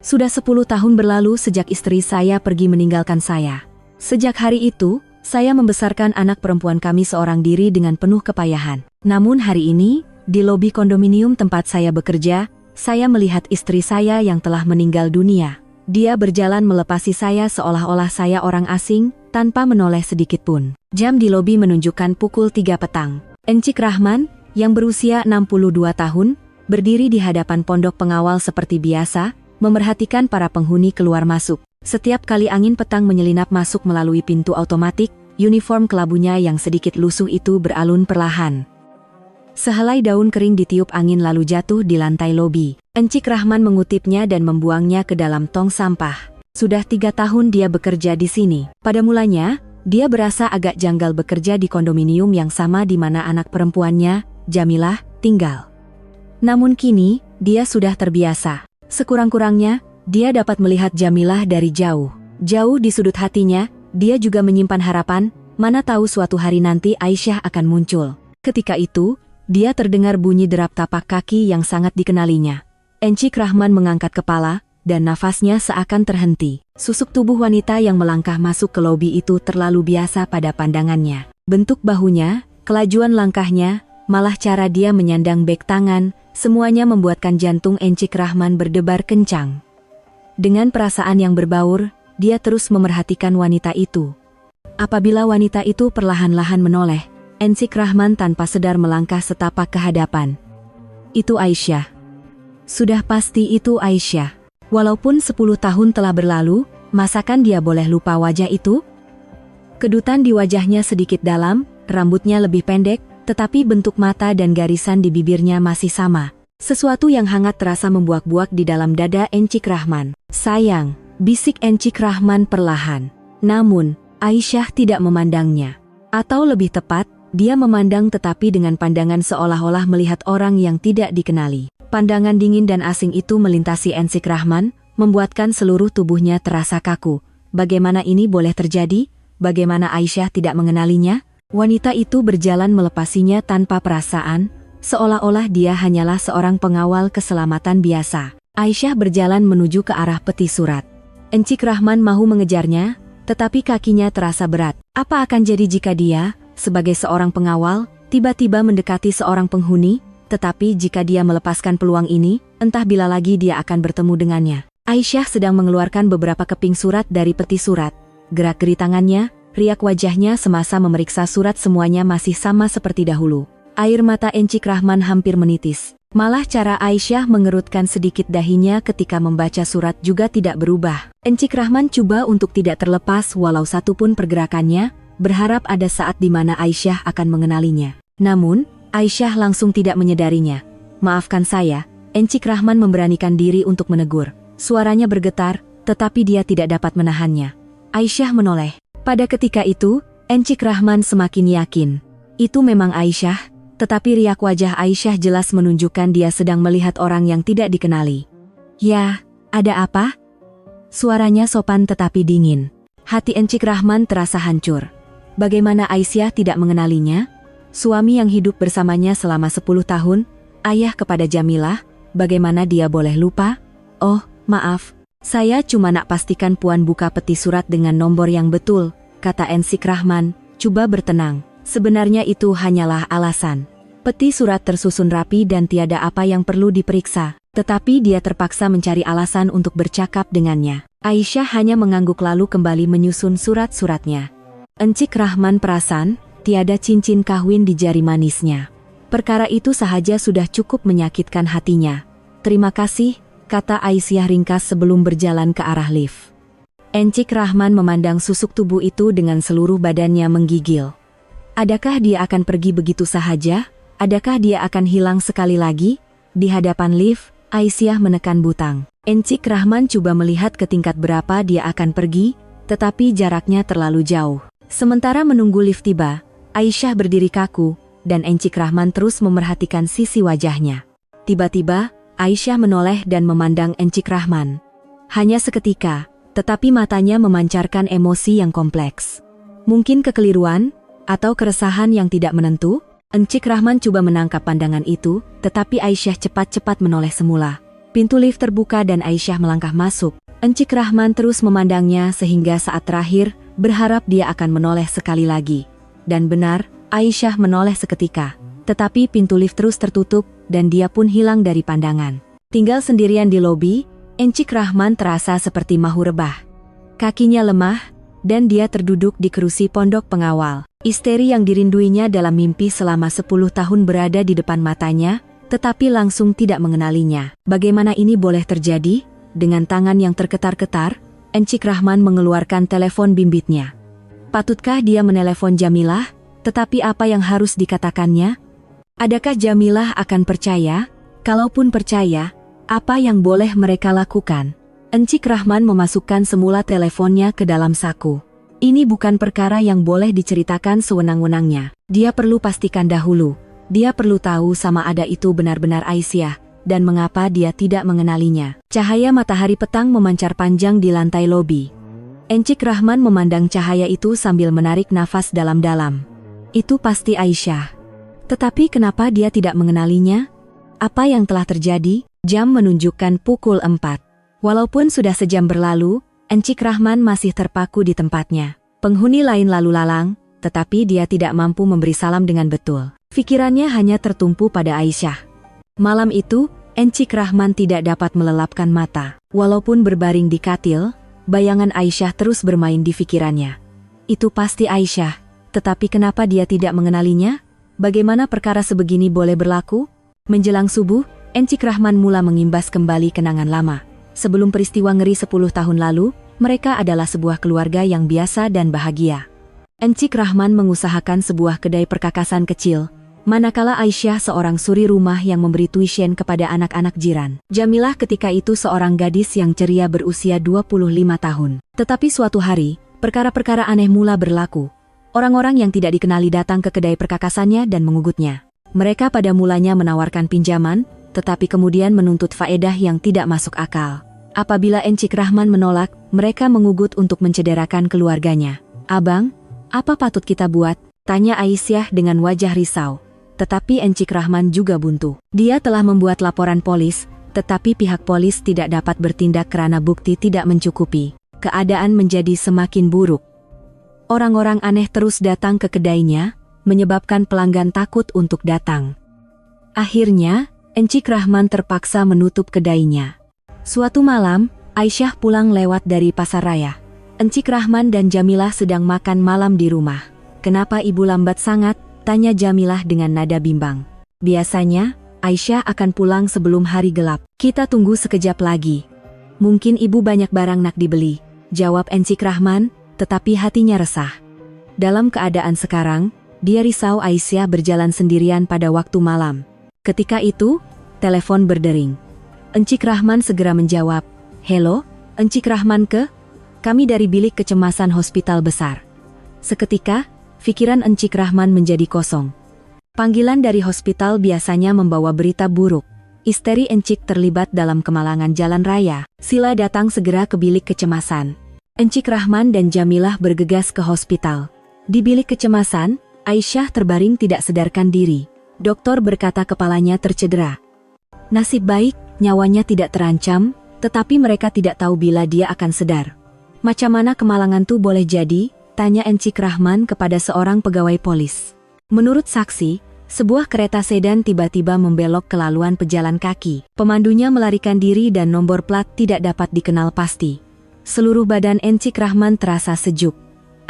Sudah 10 tahun berlalu sejak istri saya pergi meninggalkan saya. Sejak hari itu, saya membesarkan anak perempuan kami seorang diri dengan penuh kepayahan. Namun hari ini, di lobi kondominium tempat saya bekerja, saya melihat istri saya yang telah meninggal dunia. Dia berjalan melepasi saya seolah-olah saya orang asing, tanpa menoleh sedikit pun. Jam di lobi menunjukkan pukul 3 petang. Encik Rahman, yang berusia 62 tahun, berdiri di hadapan pondok pengawal seperti biasa, memerhatikan para penghuni keluar masuk. Setiap kali angin petang menyelinap masuk melalui pintu otomatik, uniform kelabunya yang sedikit lusuh itu beralun perlahan. Sehelai daun kering ditiup angin lalu jatuh di lantai lobi. Encik Rahman mengutipnya dan membuangnya ke dalam tong sampah. Sudah 3 tahun dia bekerja di sini. Pada mulanya, dia berasa agak janggal bekerja di kondominium yang sama di mana anak perempuannya, Jamilah, tinggal. Namun kini, dia sudah terbiasa. Sekurang-kurangnya, dia dapat melihat Jamilah dari jauh. Jauh di sudut hatinya, dia juga menyimpan harapan, mana tahu suatu hari nanti Aisyah akan muncul. Ketika itu, dia terdengar bunyi derap tapak kaki yang sangat dikenalinya. Encik Rahman mengangkat kepala, dan nafasnya seakan terhenti. Susuk tubuh wanita yang melangkah masuk ke lobi itu terlalu biasa pada pandangannya. Bentuk bahunya, kelajuan langkahnya, malah cara dia menyandang beg tangan, semuanya membuatkan jantung Encik Rahman berdebar kencang. Dengan perasaan yang berbaur, dia terus memerhatikan wanita itu. Apabila wanita itu perlahan-lahan menoleh, Encik Rahman tanpa sadar melangkah setapak ke hadapan. Itu Aisyah. Sudah pasti itu Aisyah. Walaupun 10 tahun telah berlalu, masakan dia boleh lupa wajah itu? Kedutan di wajahnya sedikit dalam, rambutnya lebih pendek, tetapi bentuk mata dan garisan di bibirnya masih sama. Sesuatu yang hangat terasa membuak-buak di dalam dada Encik Rahman. Sayang, bisik Encik Rahman perlahan. Namun, Aisyah tidak memandangnya. Atau lebih tepat, dia memandang tetapi dengan pandangan seolah-olah melihat orang yang tidak dikenali. Pandangan dingin dan asing itu melintasi Encik Rahman, membuatkan seluruh tubuhnya terasa kaku. Bagaimana ini boleh terjadi? Bagaimana Aisyah tidak mengenalinya? Wanita itu berjalan melepasinya tanpa perasaan, seolah-olah dia hanyalah seorang pengawal keselamatan biasa. Aisyah berjalan menuju ke arah peti surat. Encik Rahman mahu mengejarnya, tetapi kakinya terasa berat. Apa akan jadi jika dia, sebagai seorang pengawal, tiba-tiba mendekati seorang penghuni, tetapi jika dia melepaskan peluang ini, entah bila lagi dia akan bertemu dengannya. Aisyah sedang mengeluarkan beberapa keping surat dari peti surat. Gerak-geri tangannya, riak wajahnya semasa memeriksa surat semuanya masih sama seperti dahulu. Air mata Encik Rahman hampir menitis. Malah cara Aisyah mengerutkan sedikit dahinya ketika membaca surat juga tidak berubah. Encik Rahman coba untuk tidak terlepas walau satupun pergerakannya, berharap ada saat di mana Aisyah akan mengenalinya. Namun, Aisyah langsung tidak menyadarinya. Maafkan saya, Encik Rahman memberanikan diri untuk menegur. Suaranya bergetar, tetapi dia tidak dapat menahannya. Aisyah menoleh. Pada ketika itu, Encik Rahman semakin yakin. Itu memang Aisyah, tetapi riak wajah Aisyah jelas menunjukkan dia sedang melihat orang yang tidak dikenali. Ya, ada apa? Suaranya sopan tetapi dingin. Hati Encik Rahman terasa hancur. Bagaimana Aisyah tidak mengenalinya? Suami yang hidup bersamanya selama 10 tahun, ayah kepada Jamilah, bagaimana dia boleh lupa? Oh, maaf, saya cuma nak pastikan Puan buka peti surat dengan nomor yang betul, kata Encik Rahman, coba bertenang. Sebenarnya itu hanyalah alasan. Peti surat tersusun rapi dan tiada apa yang perlu diperiksa, tetapi dia terpaksa mencari alasan untuk bercakap dengannya. Aisyah hanya mengangguk lalu kembali menyusun surat-suratnya. Encik Rahman perasan, tiada cincin kawin di jari manisnya. Perkara itu sahaja sudah cukup menyakitkan hatinya. Terima kasih, kata Aisyah ringkas sebelum berjalan ke arah lift. Encik Rahman memandang susuk tubuh itu dengan seluruh badannya menggigil. Adakah dia akan pergi begitu sahaja? Adakah dia akan hilang sekali lagi? Di hadapan lift, Aisyah menekan butang. Encik Rahman coba melihat ke tingkat berapa dia akan pergi, tetapi jaraknya terlalu jauh. Sementara menunggu lift tiba, Aisyah berdiri kaku, dan Encik Rahman terus memerhatikan sisi wajahnya. Tiba-tiba, Aisyah menoleh dan memandang Encik Rahman. Hanya seketika, tetapi matanya memancarkan emosi yang kompleks. Mungkin kekeliruan, atau keresahan yang tidak menentu? Encik Rahman coba menangkap pandangan itu, tetapi Aisyah cepat-cepat menoleh semula. Pintu lift terbuka dan Aisyah melangkah masuk. Encik Rahman terus memandangnya sehingga saat terakhir berharap dia akan menoleh sekali lagi. Dan benar, Aisyah menoleh seketika. Tetapi pintu lift terus tertutup dan dia pun hilang dari pandangan. Tinggal sendirian di lobi, Encik Rahman terasa seperti mahu rebah. Kakinya lemah, dan dia terduduk di kerusi pondok pengawal. Isteri yang dirinduinya dalam mimpi selama 10 tahun berada di depan matanya, tetapi langsung tidak mengenalinya. Bagaimana ini boleh terjadi? Dengan tangan yang tergetar-getar, Encik Rahman mengeluarkan telepon bimbitnya. Patutkah dia menelepon Jamilah? Tetapi apa yang harus dikatakannya? Adakah Jamilah akan percaya? Kalaupun percaya, apa yang boleh mereka lakukan? Encik Rahman memasukkan semula teleponnya ke dalam saku. Ini bukan perkara yang boleh diceritakan sewenang-wenangnya. Dia perlu pastikan dahulu. Dia perlu tahu sama ada itu benar-benar Aisyah, dan mengapa dia tidak mengenalinya. Cahaya matahari petang memancar panjang di lantai lobi. Encik Rahman memandang cahaya itu sambil menarik nafas dalam-dalam. Itu pasti Aisyah. Tetapi kenapa dia tidak mengenalinya? Apa yang telah terjadi? Jam menunjukkan pukul 4. Walaupun sudah sejam berlalu, Encik Rahman masih terpaku di tempatnya. Penghuni lain lalu lalang, tetapi dia tidak mampu memberi salam dengan betul. Pikirannya hanya tertumpu pada Aisyah. Malam itu, Encik Rahman tidak dapat melelapkan mata. Walaupun berbaring di katil, bayangan Aisyah terus bermain di pikirannya. Itu pasti Aisyah, tetapi kenapa dia tidak mengenalinya? Bagaimana perkara sebegini boleh berlaku? Menjelang subuh, Encik Rahman mula mengimbas kembali kenangan lama. Sebelum peristiwa ngeri 10 tahun lalu, mereka adalah sebuah keluarga yang biasa dan bahagia. Encik Rahman mengusahakan sebuah kedai perkakasan kecil, manakala Aisyah seorang suri rumah yang memberi tuition kepada anak-anak jiran. Jamilah ketika itu seorang gadis yang ceria berusia 25 tahun. Tetapi suatu hari, perkara-perkara aneh mula berlaku. Orang-orang yang tidak dikenali datang ke kedai perkakasannya dan mengugutnya. Mereka pada mulanya menawarkan pinjaman, tetapi kemudian menuntut faedah yang tidak masuk akal. Apabila Encik Rahman menolak, mereka mengugut untuk mencederakan keluarganya. "Abang, apa patut kita buat?" tanya Aisyah dengan wajah risau. Tetapi Encik Rahman juga buntu. Dia telah membuat laporan polis, tetapi pihak polis tidak dapat bertindak karena bukti tidak mencukupi. Keadaan menjadi semakin buruk. Orang-orang aneh terus datang ke kedainya, menyebabkan pelanggan takut untuk datang. Akhirnya, Encik Rahman terpaksa menutup kedainya. Suatu malam, Aisyah pulang lewat dari pasar raya. Encik Rahman dan Jamilah sedang makan malam di rumah. "Kenapa ibu lambat sangat?" tanya Jamilah dengan nada bimbang. "Biasanya, Aisyah akan pulang sebelum hari gelap. Kita tunggu sekejap lagi. Mungkin ibu banyak barang nak dibeli," jawab Encik Rahman, tetapi hatinya resah. Dalam keadaan sekarang, dia risau Aisyah berjalan sendirian pada waktu malam. Ketika itu, telepon berdering. Encik Rahman segera menjawab, "Halo, Encik Rahman ke? Kami dari bilik kecemasan hospital besar." Seketika, pikiran Encik Rahman menjadi kosong. Panggilan dari hospital biasanya membawa berita buruk. Isteri Encik terlibat dalam kemalangan jalan raya. Sila datang segera ke bilik kecemasan. Encik Rahman dan Jamilah bergegas ke hospital. Di bilik kecemasan, Aisyah terbaring tidak sadarkan diri. Dokter berkata kepalanya tercedera. Nasib baik, nyawanya tidak terancam, tetapi mereka tidak tahu bila dia akan sedar. "Macam mana kemalangan tuh boleh jadi?" tanya Encik Rahman kepada seorang pegawai polis. Menurut saksi, sebuah kereta sedan tiba-tiba membelok ke laluan pejalan kaki. Pemandunya melarikan diri dan nomor plat tidak dapat dikenal pasti. Seluruh badan Encik Rahman terasa sejuk.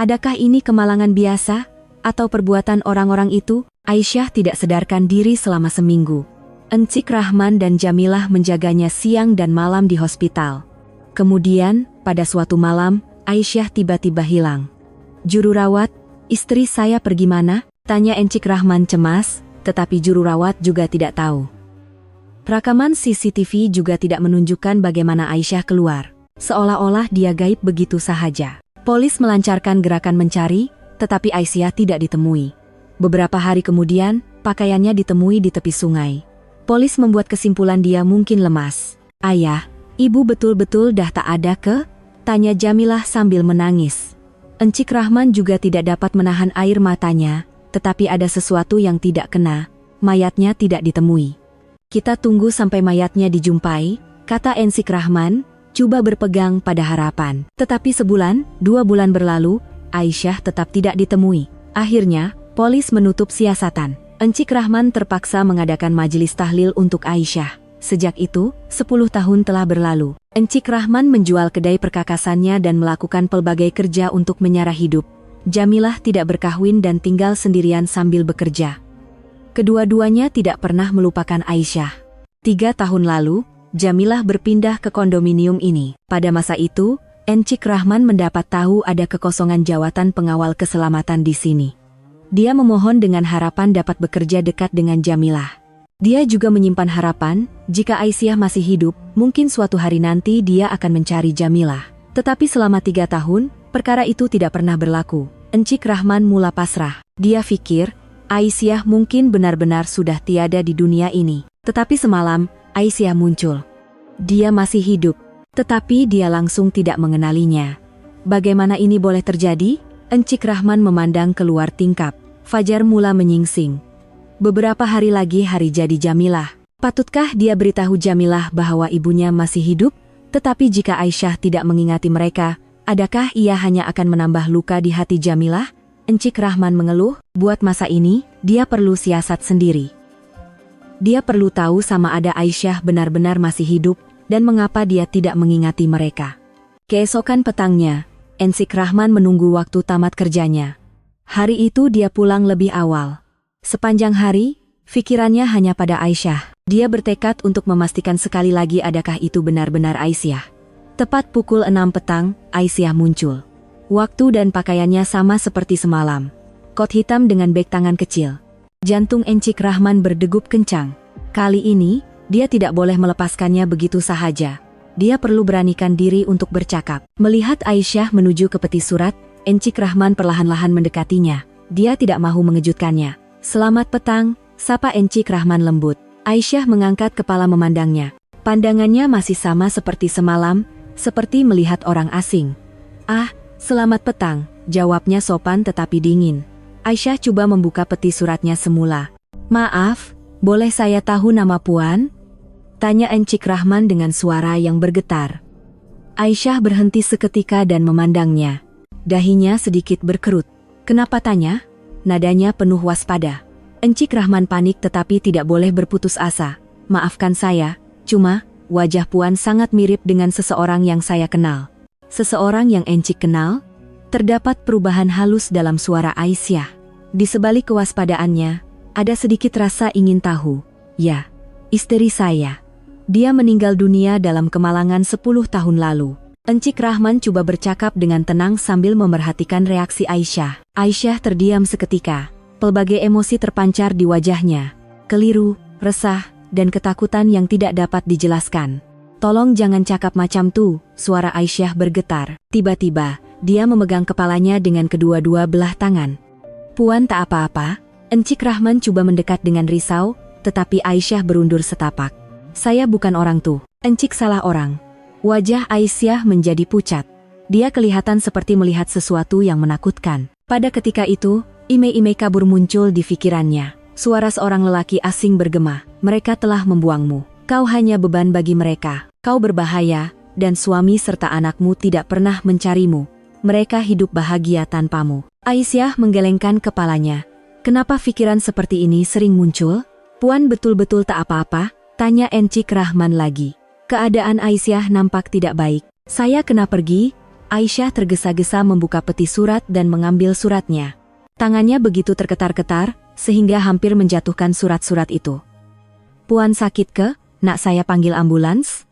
Adakah ini kemalangan biasa? Atau perbuatan orang-orang itu? Aisyah tidak sadarkan diri selama seminggu. Encik Rahman dan Jamilah menjaganya siang dan malam di hospital. Kemudian, pada suatu malam, Aisyah tiba-tiba hilang. "Juru rawat, istri saya pergi mana?" tanya Encik Rahman cemas, tetapi juru rawat juga tidak tahu. Rekaman CCTV juga tidak menunjukkan bagaimana Aisyah keluar. Seolah-olah dia gaib begitu sahaja. Polis melancarkan gerakan mencari, tetapi Aisyah tidak ditemui. Beberapa hari kemudian, pakaiannya ditemui di tepi sungai. Polis membuat kesimpulan dia mungkin lemas. "Ayah, ibu betul-betul dah tak ada ke?" tanya Jamilah sambil menangis. Encik Rahman juga tidak dapat menahan air matanya, tetapi ada sesuatu yang tidak kena, mayatnya tidak ditemui. "Kita tunggu sampai mayatnya dijumpai," kata Encik Rahman, coba berpegang pada harapan. Tetapi sebulan, 2 bulan berlalu, Aisyah tetap tidak ditemui. Akhirnya, polis menutup siasatan. Encik Rahman terpaksa mengadakan majelis tahlil untuk Aisyah. Sejak itu, 10 tahun telah berlalu. Encik Rahman menjual kedai perkakasannya dan melakukan pelbagai kerja untuk menyara hidup. Jamilah tidak berkahwin dan tinggal sendirian sambil bekerja. Kedua-duanya tidak pernah melupakan Aisyah. 3 tahun lalu, Jamilah berpindah ke kondominium ini. Pada masa itu, Encik Rahman mendapat tahu ada kekosongan jawatan pengawal keselamatan di sini. Dia memohon dengan harapan dapat bekerja dekat dengan Jamilah. Dia juga menyimpan harapan, jika Aisyah masih hidup, mungkin suatu hari nanti dia akan mencari Jamilah. Tetapi selama 3 tahun, perkara itu tidak pernah berlaku. Encik Rahman mula pasrah. Dia pikir, Aisyah mungkin benar-benar sudah tiada di dunia ini. Tetapi semalam, Aisyah muncul. Dia masih hidup, tetapi dia langsung tidak mengenalinya. Bagaimana ini boleh terjadi? Encik Rahman memandang keluar tingkap. Fajar mula menyingsing. Beberapa hari lagi hari jadi Jamilah. Patutkah dia beritahu Jamilah bahwa ibunya masih hidup? Tetapi jika Aisyah tidak mengingati mereka, adakah ia hanya akan menambah luka di hati Jamilah? Encik Rahman mengeluh, buat masa ini, dia perlu siasat sendiri. Dia perlu tahu sama ada Aisyah benar-benar masih hidup, dan mengapa dia tidak mengingati mereka. Keesokan petangnya, Encik Rahman menunggu waktu tamat kerjanya. Hari itu dia pulang lebih awal. Sepanjang hari, pikirannya hanya pada Aisyah. Dia bertekad untuk memastikan sekali lagi adakah itu benar-benar Aisyah. Tepat pukul 6 petang, Aisyah muncul. Waktu dan pakaiannya sama seperti semalam. Kot hitam dengan beg tangan kecil. Jantung Encik Rahman berdegup kencang. Kali ini, dia tidak boleh melepaskannya begitu sahaja. Dia perlu beranikan diri untuk bercakap. Melihat Aisyah menuju ke peti surat, Encik Rahman perlahan-lahan mendekatinya. Dia tidak mahu mengejutkannya. Selamat petang, sapa Encik Rahman lembut. Aisyah mengangkat kepala memandangnya. Pandangannya masih sama seperti semalam, seperti melihat orang asing. Ah, selamat petang, jawabnya sopan tetapi dingin. Aisyah coba membuka peti suratnya semula. Maaf, boleh saya tahu nama Puan? Tanya Encik Rahman dengan suara yang bergetar. Aisyah berhenti seketika dan memandangnya. Dahinya sedikit berkerut. Kenapa tanya? Nadanya penuh waspada. Encik Rahman panik tetapi tidak boleh berputus asa. Maafkan saya, cuma wajah Puan sangat mirip dengan seseorang yang saya kenal. Seseorang yang Encik kenal? Terdapat perubahan halus dalam suara Aisyah. Di sebalik kewaspadaannya, ada sedikit rasa ingin tahu. Ya, istri saya. Dia meninggal dunia dalam kemalangan 10 tahun lalu. Encik Rahman coba bercakap dengan tenang sambil memerhatikan reaksi Aisyah. Aisyah terdiam seketika. Pelbagai emosi terpancar di wajahnya. Keliru, resah, dan ketakutan yang tidak dapat dijelaskan. Tolong jangan cakap macam tuh, suara Aisyah bergetar. Tiba-tiba, dia memegang kepalanya dengan kedua-dua belah tangan. Puan tak apa-apa? Encik Rahman coba mendekat dengan risau, tetapi Aisyah berundur setapak. Saya bukan orang tuh. Encik salah orang. Wajah Aisyah menjadi pucat. Dia kelihatan seperti melihat sesuatu yang menakutkan. Pada ketika itu, imei-imei kabur muncul di pikirannya. Suara seorang lelaki asing bergema, mereka telah membuangmu. Kau hanya beban bagi mereka. Kau berbahaya, dan suami serta anakmu tidak pernah mencarimu. Mereka hidup bahagia tanpamu. Aisyah menggelengkan kepalanya. Kenapa pikiran seperti ini sering muncul? Puan betul-betul tak apa-apa? Tanya Encik Rahman lagi. Keadaan Aisyah nampak tidak baik. Saya kena pergi. Aisyah tergesa-gesa membuka peti surat dan mengambil suratnya. Tangannya begitu terketar-ketar, sehingga hampir menjatuhkan surat-surat itu. Puan sakit ke? Nak saya panggil ambulans?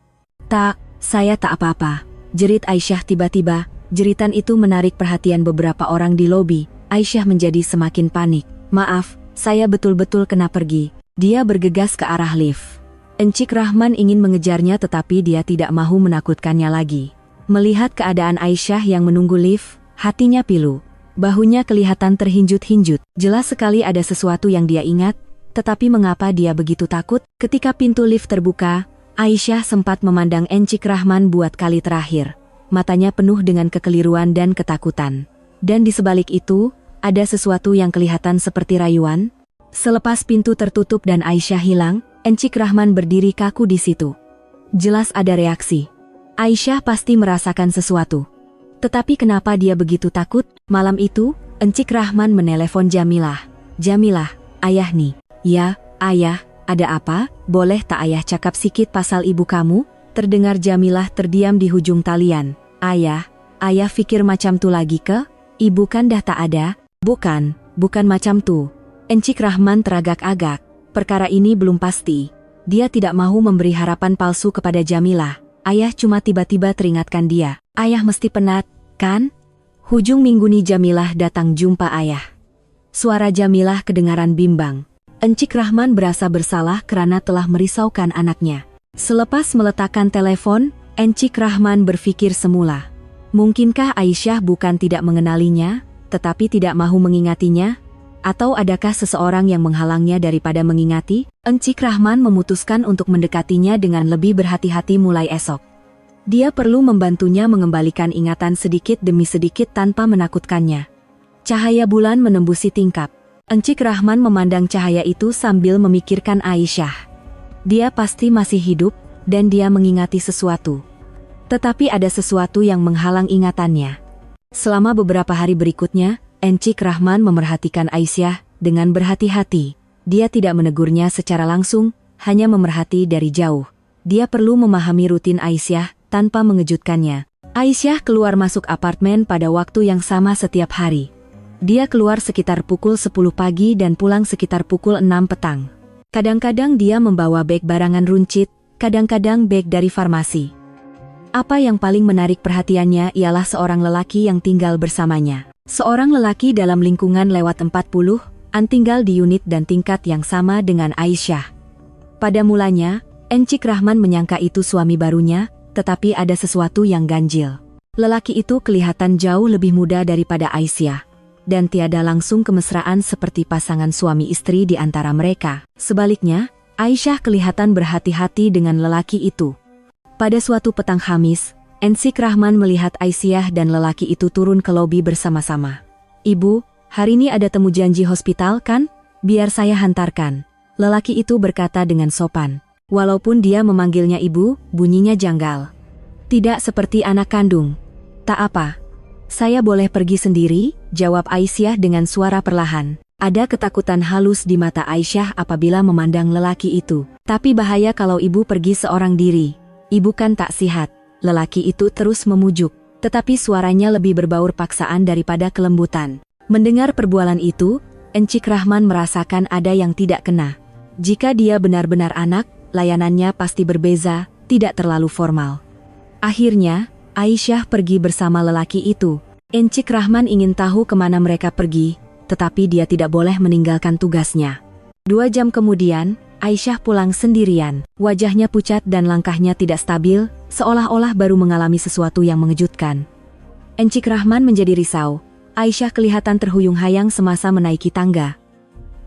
Tak, saya tak apa-apa. Jerit Aisyah tiba-tiba. Jeritan itu menarik perhatian beberapa orang di lobi. Aisyah menjadi semakin panik. Maaf, saya betul-betul kena pergi. Dia bergegas ke arah lift. Encik Rahman ingin mengejarnya tetapi dia tidak mahu menakutkannya lagi. Melihat keadaan Aisyah yang menunggu lift, hatinya pilu. Bahunya kelihatan terhinjut-hinjut. Jelas sekali ada sesuatu yang dia ingat, tetapi mengapa dia begitu takut? Ketika pintu lift terbuka, Aisyah sempat memandang Encik Rahman buat kali terakhir. Matanya penuh dengan kekeliruan dan ketakutan. Dan di sebalik itu, ada sesuatu yang kelihatan seperti rayuan. Selepas pintu tertutup dan Aisyah hilang, Encik Rahman berdiri kaku di situ. Jelas ada reaksi. Aisyah pasti merasakan sesuatu. Tetapi kenapa dia begitu takut? Malam itu, Encik Rahman menelepon Jamilah. Jamilah, ayah nih. Ya, ayah, ada apa? Boleh tak ayah cakap sikit pasal ibu kamu? Terdengar Jamilah terdiam di hujung talian. Ayah pikir macam tu lagi ke? Ibu kan dah tak ada? Bukan macam tu. Encik Rahman teragak-agak. Perkara ini belum pasti. Dia tidak mahu memberi harapan palsu kepada Jamilah. Ayah cuma tiba-tiba teringatkan dia. Ayah mesti penat, kan? Hujung minggu ni Jamilah datang jumpa ayah. Suara Jamilah kedengaran bimbang. Encik Rahman berasa bersalah kerana telah merisaukan anaknya. Selepas meletakkan telepon, Encik Rahman berfikir semula. Mungkinkah Aisyah bukan tidak mengenalinya, tetapi tidak mahu mengingatinya? Atau adakah seseorang yang menghalangnya daripada mengingati? Encik Rahman memutuskan untuk mendekatinya dengan lebih berhati-hati mulai esok. Dia perlu membantunya mengembalikan ingatan sedikit demi sedikit tanpa menakutkannya. Cahaya bulan menembusi tingkap. Encik Rahman memandang cahaya itu sambil memikirkan Aisyah. Dia pasti masih hidup, dan dia mengingati sesuatu. Tetapi ada sesuatu yang menghalang ingatannya. Selama beberapa hari berikutnya, Encik Rahman memerhatikan Aisyah dengan berhati-hati. Dia tidak menegurnya secara langsung, hanya memerhati dari jauh. Dia perlu memahami rutin Aisyah tanpa mengejutkannya. Aisyah keluar masuk apartemen pada waktu yang sama setiap hari. Dia keluar sekitar pukul 10 pagi dan pulang sekitar pukul 6 petang. Kadang-kadang dia membawa beg barangan runcit, kadang-kadang beg dari farmasi. Apa yang paling menarik perhatiannya ialah seorang lelaki yang tinggal bersamanya. Seorang lelaki dalam lingkungan lewat 40-an tinggal di unit dan tingkat yang sama dengan Aisyah. Pada mulanya, Encik Rahman menyangka itu suami barunya, tetapi ada sesuatu yang ganjil. Lelaki itu kelihatan jauh lebih muda daripada Aisyah, dan tiada langsung kemesraan seperti pasangan suami istri di antara mereka. Sebaliknya, Aisyah kelihatan berhati-hati dengan lelaki itu. Pada suatu petang Khamis, Encik Rahman melihat Aisyah dan lelaki itu turun ke lobi bersama-sama. "Ibu, hari ini ada temu janji hospital kan? Biar saya hantarkan." Lelaki itu berkata dengan sopan. Walaupun dia memanggilnya ibu, bunyinya janggal. Tidak seperti anak kandung. "Tak apa. Saya boleh pergi sendiri," jawab Aisyah dengan suara perlahan. Ada ketakutan halus di mata Aisyah apabila memandang lelaki itu. "Tapi bahaya kalau ibu pergi seorang diri. Ibu kan tak sihat." Lelaki itu terus memujuk, tetapi suaranya lebih berbaur paksaan daripada kelembutan. Mendengar perbualan itu, Encik Rahman merasakan ada yang tidak kena. Jika dia benar-benar anak, layanannya pasti berbeza, tidak terlalu formal. Akhirnya, Aisyah pergi bersama lelaki itu. Encik Rahman ingin tahu kemana mereka pergi, tetapi dia tidak boleh meninggalkan tugasnya. 2 jam kemudian, Aisyah pulang sendirian. Wajahnya pucat dan langkahnya tidak stabil, seolah-olah baru mengalami sesuatu yang mengejutkan. Encik Rahman menjadi risau. Aisyah kelihatan terhuyung-hayang semasa menaiki tangga.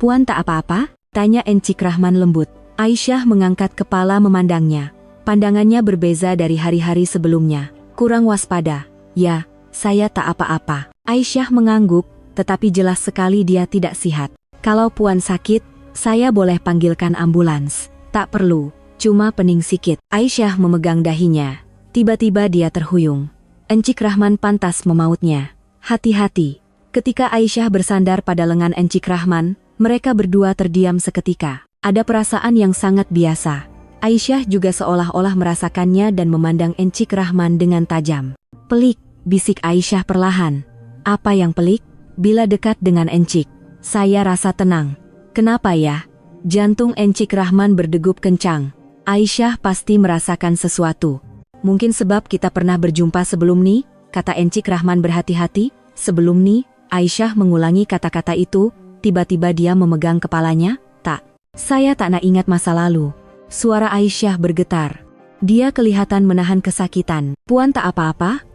"Puan tak apa-apa?" tanya Encik Rahman lembut. Aisyah mengangkat kepala memandangnya. Pandangannya berbeza dari hari-hari sebelumnya. Kurang waspada. "Ya, saya tak apa-apa." Aisyah mengangguk, tetapi jelas sekali dia tidak sihat. "Kalau Puan sakit, saya boleh panggilkan ambulans." "Tak perlu, cuma pening sikit." Aisyah memegang dahinya. Tiba-tiba dia terhuyung. Encik Rahman pantas memautnya. "Hati-hati." Ketika Aisyah bersandar pada lengan Encik Rahman, mereka berdua terdiam seketika. Ada perasaan yang sangat biasa. Aisyah juga seolah-olah merasakannya dan memandang Encik Rahman dengan tajam. "Pelik," bisik Aisyah perlahan. "Apa yang pelik?" "Bila dekat dengan Encik, saya rasa tenang." "Kenapa ya?" Jantung Encik Rahman berdegup kencang. Aisyah pasti merasakan sesuatu. "Mungkin sebab kita pernah berjumpa sebelum ni," kata Encik Rahman berhati-hati. "Sebelum ni?" Aisyah mengulangi kata-kata itu, tiba-tiba dia memegang kepalanya. "Tak, saya tak nak ingat masa lalu." Suara Aisyah bergetar. Dia kelihatan menahan kesakitan. "Puan tak apa-apa?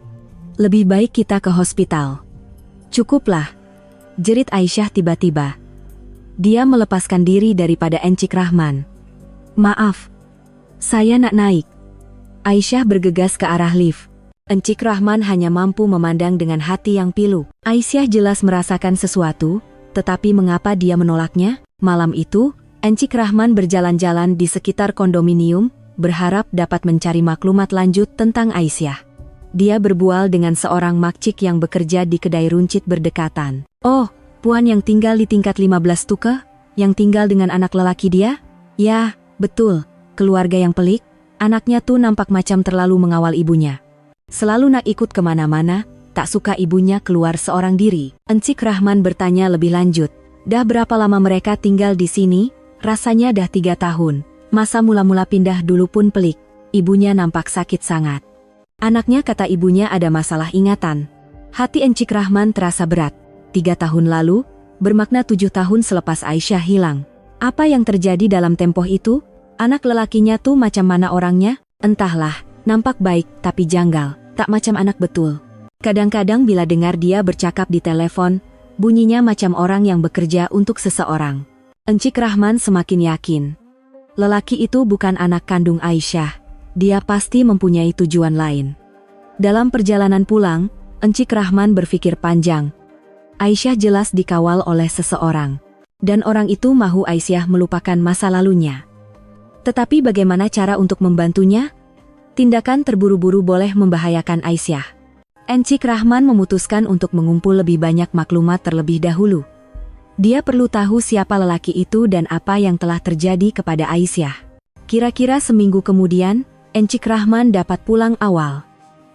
Lebih baik kita ke hospital." "Cukuplah," jerit Aisyah tiba-tiba. Dia melepaskan diri daripada Encik Rahman. "Maaf, saya nak naik." Aisyah bergegas ke arah lift. Encik Rahman hanya mampu memandang dengan hati yang pilu. Aisyah jelas merasakan sesuatu, tetapi mengapa dia menolaknya? Malam itu, Encik Rahman berjalan-jalan di sekitar kondominium, berharap dapat mencari maklumat lanjut tentang Aisyah. Dia berbual dengan seorang makcik yang bekerja di kedai runcit berdekatan. "Oh, puan yang tinggal di tingkat 15 tuh ke? Yang tinggal dengan anak lelaki dia?" "Ya, betul. Keluarga yang pelik. Anaknya tuh nampak macam terlalu mengawal ibunya. Selalu nak ikut kemana-mana, tak suka ibunya keluar seorang diri." Encik Rahman bertanya lebih lanjut. "Dah berapa lama mereka tinggal di sini?" "Rasanya dah 3 tahun. Masa mula-mula pindah dulu pun pelik. Ibunya nampak sakit sangat. Anaknya kata ibunya ada masalah ingatan." Hati Encik Rahman terasa berat. 3 tahun lalu, bermakna 7 tahun selepas Aisyah hilang. Apa yang terjadi dalam tempoh itu? Anak lelakinya tuh macam mana orangnya? Entahlah, nampak baik tapi janggal, tak macam anak betul. Kadang-kadang bila dengar dia bercakap di telepon, bunyinya macam orang yang bekerja untuk seseorang. Encik Rahman semakin yakin. Lelaki itu bukan anak kandung Aisyah. Dia pasti mempunyai tujuan lain. Dalam perjalanan pulang, Encik Rahman berpikir panjang. Aisyah jelas dikawal oleh seseorang. Dan orang itu mahu Aisyah melupakan masa lalunya. Tetapi bagaimana cara untuk membantunya? Tindakan terburu-buru boleh membahayakan Aisyah. Encik Rahman memutuskan untuk mengumpul lebih banyak maklumat terlebih dahulu. Dia perlu tahu siapa lelaki itu dan apa yang telah terjadi kepada Aisyah. Kira-kira seminggu kemudian, Encik Rahman dapat pulang awal.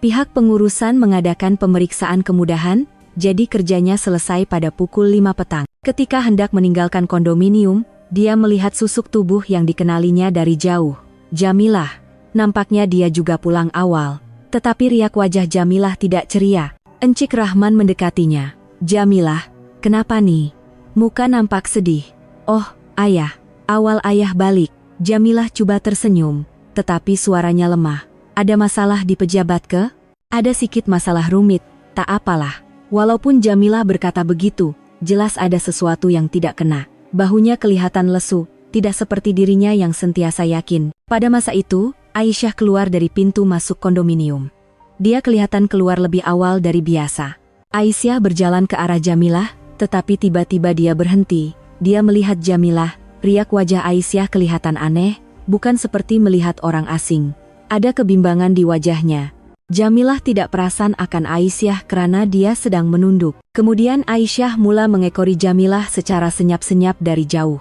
Pihak pengurusan mengadakan pemeriksaan kemudahan, jadi kerjanya selesai pada pukul 5 petang. Ketika hendak meninggalkan kondominium, dia melihat susuk tubuh yang dikenalinya dari jauh. Jamilah. Nampaknya dia juga pulang awal. Tetapi riak wajah Jamilah tidak ceria. Encik Rahman mendekatinya. "Jamilah, kenapa nih? Muka nampak sedih." "Oh, ayah. Awal ayah balik." Jamilah coba tersenyum, tetapi suaranya lemah. "Ada masalah di pejabat ke?" "Ada sikit masalah rumit, tak apalah." Walaupun Jamilah berkata begitu, jelas ada sesuatu yang tidak kena. Bahunya kelihatan lesu, tidak seperti dirinya yang sentiasa yakin. Pada masa itu, Aisyah keluar dari pintu masuk kondominium. Dia kelihatan keluar lebih awal dari biasa. Aisyah berjalan ke arah Jamilah, tetapi tiba-tiba dia berhenti. Dia melihat Jamilah, riak wajah Aisyah kelihatan aneh, bukan seperti melihat orang asing. Ada kebimbangan di wajahnya. Jamilah tidak perasan akan Aisyah karena dia sedang menunduk. Kemudian Aisyah mula mengekori Jamilah secara senyap-senyap dari jauh.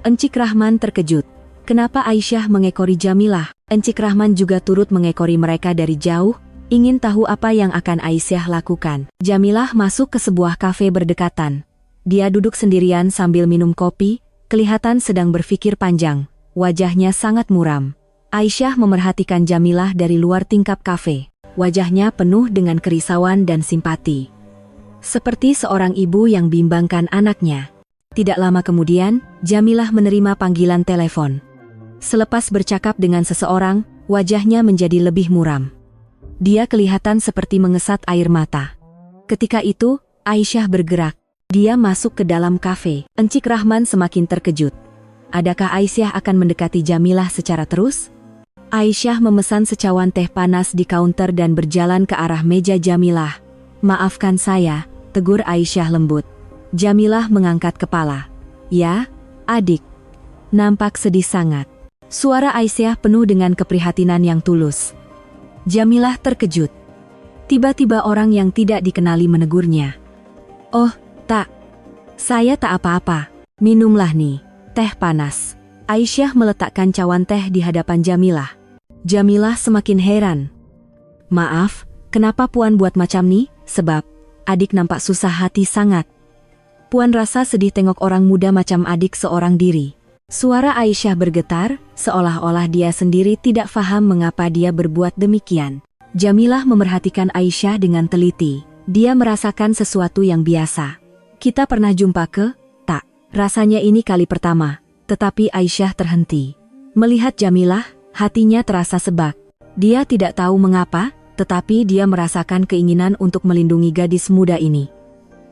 Encik Rahman terkejut. Kenapa Aisyah mengekori Jamilah? Encik Rahman juga turut mengekori mereka dari jauh, ingin tahu apa yang akan Aisyah lakukan. Jamilah masuk ke sebuah kafe berdekatan. Dia duduk sendirian sambil minum kopi, kelihatan sedang berpikir panjang. Wajahnya sangat muram. Aisyah memerhatikan Jamilah dari luar tingkap kafe. Wajahnya penuh dengan kerisauan dan simpati. Seperti seorang ibu yang bimbangkan anaknya. Tidak lama kemudian, Jamilah menerima panggilan telepon. Selepas bercakap dengan seseorang, wajahnya menjadi lebih muram. Dia kelihatan seperti mengesat air mata. Ketika itu, Aisyah bergerak. Dia masuk ke dalam kafe. Encik Rahman semakin terkejut. Adakah Aisyah akan mendekati Jamilah secara terus? Aisyah memesan secawan teh panas di kaunter dan berjalan ke arah meja Jamilah. "Maafkan saya," tegur Aisyah lembut. Jamilah mengangkat kepala. "Ya, adik." Nampak sedih sangat. Suara Aisyah penuh dengan keprihatinan yang tulus. Jamilah terkejut. Tiba-tiba orang yang tidak dikenali menegurnya. "Oh, tak. Saya tak apa-apa. Minumlah nih, teh panas." Aisyah meletakkan cawan teh di hadapan Jamilah. Jamilah semakin heran. "Maaf, kenapa Puan buat macam nih?" "Sebab, adik nampak susah hati sangat." Puan rasa sedih tengok orang muda macam adik seorang diri. Suara Aisyah bergetar, seolah-olah dia sendiri tidak faham mengapa dia berbuat demikian. Jamilah memerhatikan Aisyah dengan teliti. Dia merasakan sesuatu yang biasa. "Kita pernah jumpa ke?" "Tak, rasanya ini kali pertama." Tetapi Aisyah terhenti. Melihat Jamilah, hatinya terasa sebak. Dia tidak tahu mengapa, tetapi dia merasakan keinginan untuk melindungi gadis muda ini.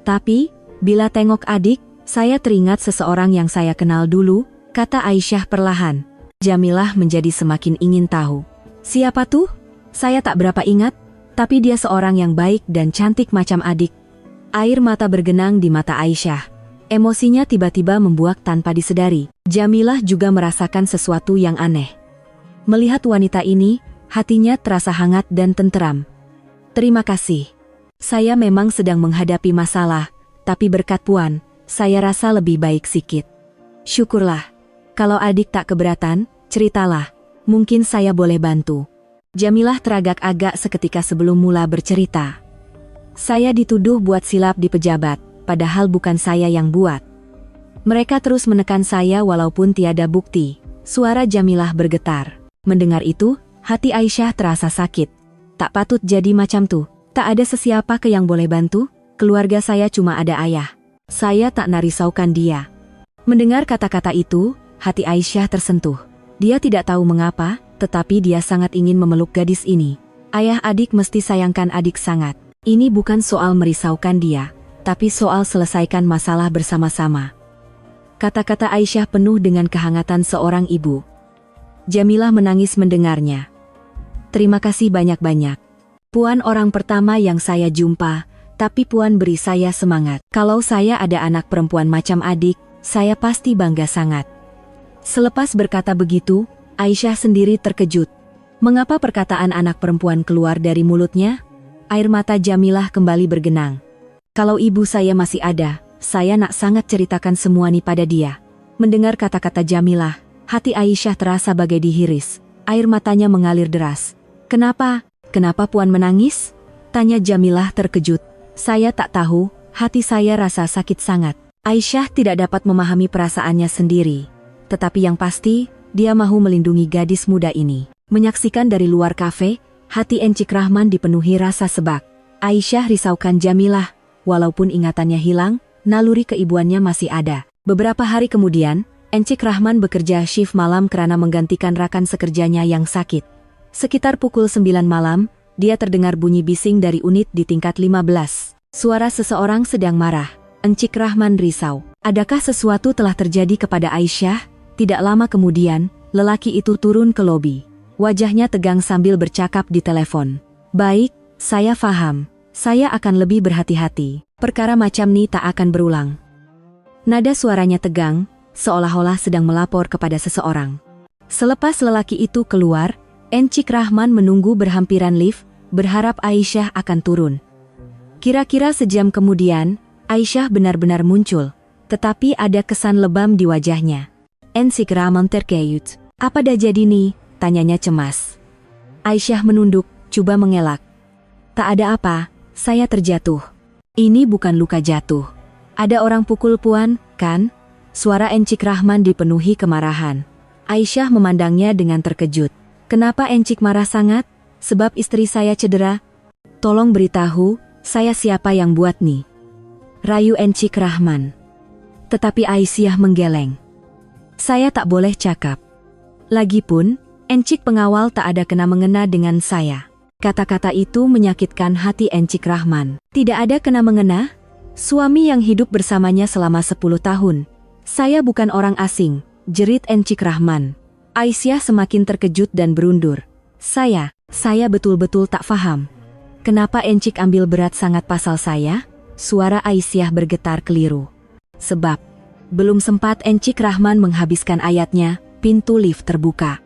"Tapi, bila tengok adik, saya teringat seseorang yang saya kenal dulu," kata Aisyah perlahan. Jamilah menjadi semakin ingin tahu. "Siapa tuh?" "Saya tak berapa ingat, tapi dia seorang yang baik dan cantik macam adik." Air mata bergenang di mata Aisyah. Emosinya tiba-tiba membuak tanpa disedari. Jamilah juga merasakan sesuatu yang aneh. Melihat wanita ini, hatinya terasa hangat dan tenteram. Terima kasih. Saya memang sedang menghadapi masalah, tapi berkat Puan, saya rasa lebih baik sikit. Syukurlah. Kalau adik tak keberatan, ceritalah. Mungkin saya boleh bantu. Jamilah teragak-agak seketika sebelum mula bercerita. Saya dituduh buat silap di pejabat, padahal bukan saya yang buat. Mereka terus menekan saya walaupun tiada bukti. Suara Jamilah bergetar. Mendengar itu, hati Aisyah terasa sakit. Tak patut jadi macam tuh. Tak ada sesiapa ke yang boleh bantu. Keluarga saya cuma ada ayah. Saya tak narisaukan dia. Mendengar kata-kata itu, hati Aisyah tersentuh. Dia tidak tahu mengapa, tetapi dia sangat ingin memeluk gadis ini. Ayah adik mesti sayangkan adik sangat. Ini bukan soal merisaukan dia, tapi soal selesaikan masalah bersama-sama. Kata-kata Aisyah penuh dengan kehangatan seorang ibu. Jamilah menangis mendengarnya. Terima kasih banyak-banyak. Puan orang pertama yang saya jumpa, tapi Puan beri saya semangat. Kalau saya ada anak perempuan macam adik, saya pasti bangga sangat. Selepas berkata begitu, Aisyah sendiri terkejut. Mengapa perkataan anak perempuan keluar dari mulutnya? Air mata Jamilah kembali bergenang. Kalau ibu saya masih ada, saya nak sangat ceritakan semua nih pada dia. Mendengar kata-kata Jamilah, hati Aisyah terasa bagai dihiris. Air matanya mengalir deras. Kenapa? Kenapa Puan menangis? Tanya Jamilah terkejut. Saya tak tahu, hati saya rasa sakit sangat. Aisyah tidak dapat memahami perasaannya sendiri. Tetapi yang pasti, dia mahu melindungi gadis muda ini. Menyaksikan dari luar kafe, hati Encik Rahman dipenuhi rasa sebak. Aisyah risaukan Jamilah, walaupun ingatannya hilang, naluri keibuannya masih ada. Beberapa hari kemudian, Encik Rahman bekerja shift malam karena menggantikan rakan sekerjanya yang sakit. Sekitar pukul 9 malam, dia terdengar bunyi bising dari unit di tingkat 15. Suara seseorang sedang marah. Encik Rahman risau. Adakah sesuatu telah terjadi kepada Aisyah? Tidak lama kemudian, lelaki itu turun ke lobi. Wajahnya tegang sambil bercakap di telepon. Baik, saya faham. Saya akan lebih berhati-hati. Perkara macam ini tak akan berulang. Nada suaranya tegang, seolah-olah sedang melapor kepada seseorang. Selepas lelaki itu keluar, Encik Rahman menunggu berhampiran lift, berharap Aisyah akan turun. Kira-kira sejam kemudian, Aisyah benar-benar muncul, tetapi ada kesan lebam di wajahnya. Encik Rahman terkejut. Apa dah jadi nih? Tanyanya cemas. Aisyah menunduk, coba mengelak. Tak ada apa, saya terjatuh. Ini bukan luka jatuh. Ada orang pukul Puan, kan? Suara Encik Rahman dipenuhi kemarahan. Aisyah memandangnya dengan terkejut. Kenapa Encik marah sangat? Sebab istri saya cedera. Tolong beritahu, saya siapa yang buat nih? Rayu Encik Rahman. Tetapi Aisyah menggeleng. Saya tak boleh cakap. Lagipun, Encik pengawal tak ada kena-mengena dengan saya. Kata-kata itu menyakitkan hati Encik Rahman. Tidak ada kena-mengena? Suami yang hidup bersamanya selama 10 tahun. Saya bukan orang asing, jerit Encik Rahman. Aisyah semakin terkejut dan berundur. Saya betul-betul tak faham. Kenapa Encik ambil berat sangat pasal saya? Suara Aisyah bergetar keliru. Sebab belum sempat Encik Rahman menghabiskan ayatnya, pintu lift terbuka.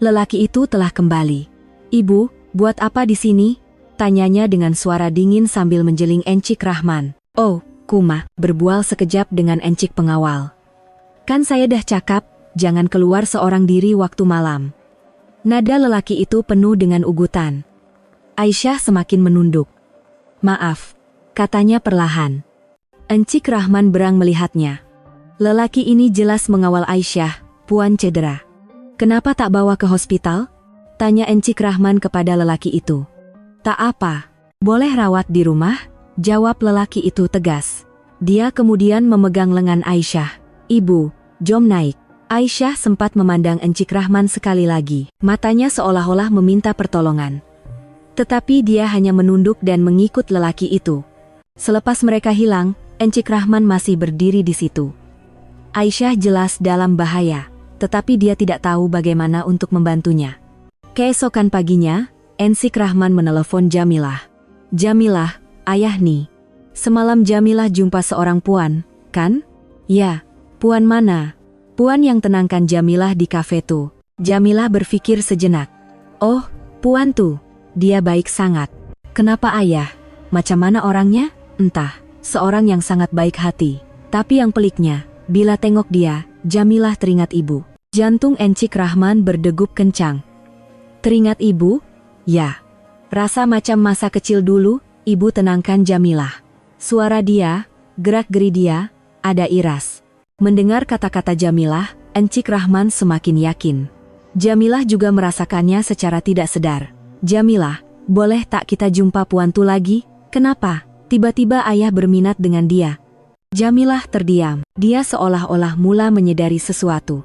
Lelaki itu telah kembali. Ibu, buat apa di sini? Tanyanya dengan suara dingin sambil menjeling Encik Rahman. Oh, Kuma, berbual sekejap dengan Encik pengawal. Kan saya dah cakap, jangan keluar seorang diri waktu malam. Nada lelaki itu penuh dengan ugutan. Aisyah semakin menunduk. Maaf, katanya perlahan. Encik Rahman berang melihatnya. Lelaki ini jelas mengawal Aisyah, Puan cedera. Kenapa tak bawa ke hospital? Tanya Encik Rahman kepada lelaki itu. Tak apa, boleh rawat di rumah? Jawab lelaki itu tegas. Dia kemudian memegang lengan Aisyah. Ibu, jom naik. Aisyah sempat memandang Encik Rahman sekali lagi. Matanya seolah-olah meminta pertolongan. Tetapi dia hanya menunduk dan mengikut lelaki itu. Selepas mereka hilang, Encik Rahman masih berdiri di situ. Aisyah jelas dalam bahaya, tetapi dia tidak tahu bagaimana untuk membantunya. Keesokan paginya, Encik Rahman menelepon Jamilah. Jamilah, ayah nih. Semalam Jamilah jumpa seorang Puan, kan? Ya, Puan mana? Puan yang tenangkan Jamilah di kafe tuh. Jamilah berpikir sejenak. Oh, Puantu, dia baik sangat. Kenapa ayah? Macam mana orangnya? Entah, seorang yang sangat baik hati. Tapi yang peliknya, bila tengok dia, Jamilah teringat ibu. Jantung Encik Rahman berdegup kencang. Teringat ibu? Ya. Rasa macam masa kecil dulu, ibu tenangkan Jamilah. Suara dia, gerak-geri dia, ada iras. Mendengar kata-kata Jamilah, Encik Rahman semakin yakin. Jamilah juga merasakannya secara tidak sadar. Jamilah, boleh tak kita jumpa Puantu lagi? Kenapa? Tiba-tiba ayah berminat dengan dia. Jamilah terdiam. Dia seolah-olah mula menyadari sesuatu.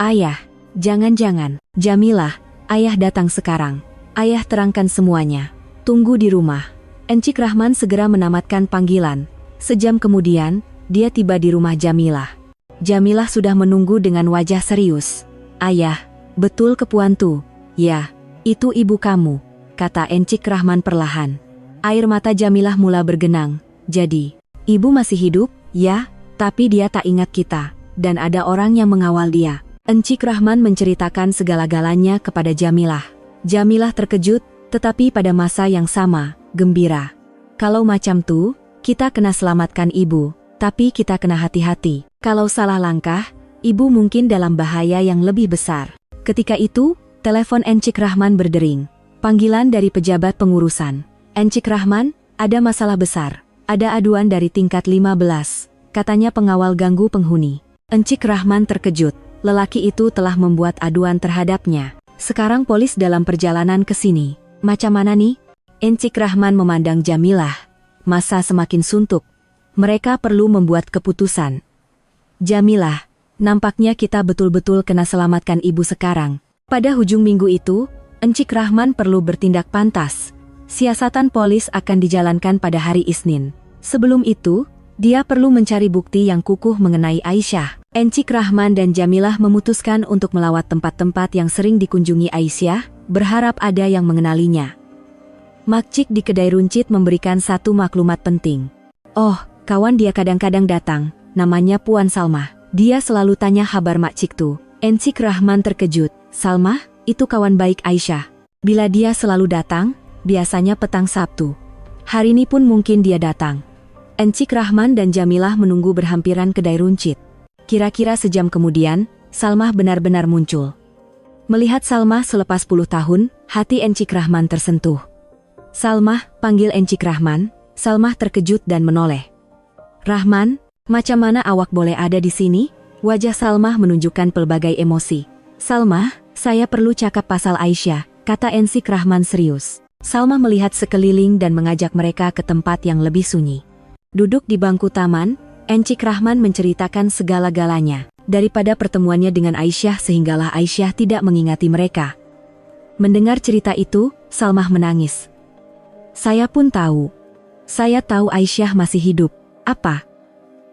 Ayah, jangan-jangan. Jamilah, ayah datang sekarang. Ayah terangkan semuanya. Tunggu di rumah. Encik Rahman segera menamatkan panggilan. Sejam kemudian, dia tiba di rumah Jamilah. Jamilah sudah menunggu dengan wajah serius. Ayah, betul ke Puantu? Ya, itu ibu kamu, kata Encik Rahman perlahan. Air mata Jamilah mula bergenang. Jadi, ibu masih hidup? Ya, tapi dia tak ingat kita, dan ada orang yang mengawal dia. Encik Rahman menceritakan segala-galanya kepada Jamilah. Jamilah terkejut, tetapi pada masa yang sama, gembira. Kalau macam tuh, kita kena selamatkan ibu, tapi kita kena hati-hati. Kalau salah langkah, ibu mungkin dalam bahaya yang lebih besar. Ketika itu, telepon Encik Rahman berdering. Panggilan dari pejabat pengurusan. Encik Rahman, ada masalah besar. Ada aduan dari tingkat 15, katanya pengawal ganggu penghuni. Encik Rahman terkejut. Lelaki itu telah membuat aduan terhadapnya. Sekarang polis dalam perjalanan ke sini. Macam mana nih? Encik Rahman memandang Jamilah. Masa semakin suntuk. Mereka perlu membuat keputusan. Jamilah, nampaknya kita betul-betul kena selamatkan ibu sekarang. Pada hujung minggu itu, Encik Rahman perlu bertindak pantas. Siasatan polis akan dijalankan pada hari Isnin. Sebelum itu, dia perlu mencari bukti yang kukuh mengenai Aisyah. Encik Rahman dan Jamilah memutuskan untuk melawat tempat-tempat yang sering dikunjungi Aisyah, berharap ada yang mengenalinya. Makcik di kedai runcit memberikan satu maklumat penting. Oh, kawan dia kadang-kadang datang, namanya Puan Salmah. Dia selalu tanya kabar makcik tuh. Encik Rahman terkejut. Salmah, itu kawan baik Aisyah. Bila dia selalu datang, biasanya petang Sabtu. Hari ini pun mungkin dia datang. Encik Rahman dan Jamilah menunggu berhampiran kedai runcit. Kira-kira sejam kemudian, Salmah benar-benar muncul. Melihat Salmah selepas 10 tahun, hati Encik Rahman tersentuh. Salmah, panggil Encik Rahman. Salmah terkejut dan menoleh. Rahman, macam mana awak boleh ada di sini? Wajah Salmah menunjukkan pelbagai emosi. Salmah, saya perlu cakap pasal Aisyah, kata Encik Rahman serius. Salmah melihat sekeliling dan mengajak mereka ke tempat yang lebih sunyi. Duduk di bangku taman, Encik Rahman menceritakan segala-galanya. Daripada pertemuannya dengan Aisyah sehinggalah Aisyah tidak mengingati mereka. Mendengar cerita itu, Salmah menangis. Saya pun tahu. Saya tahu Aisyah masih hidup. Apa?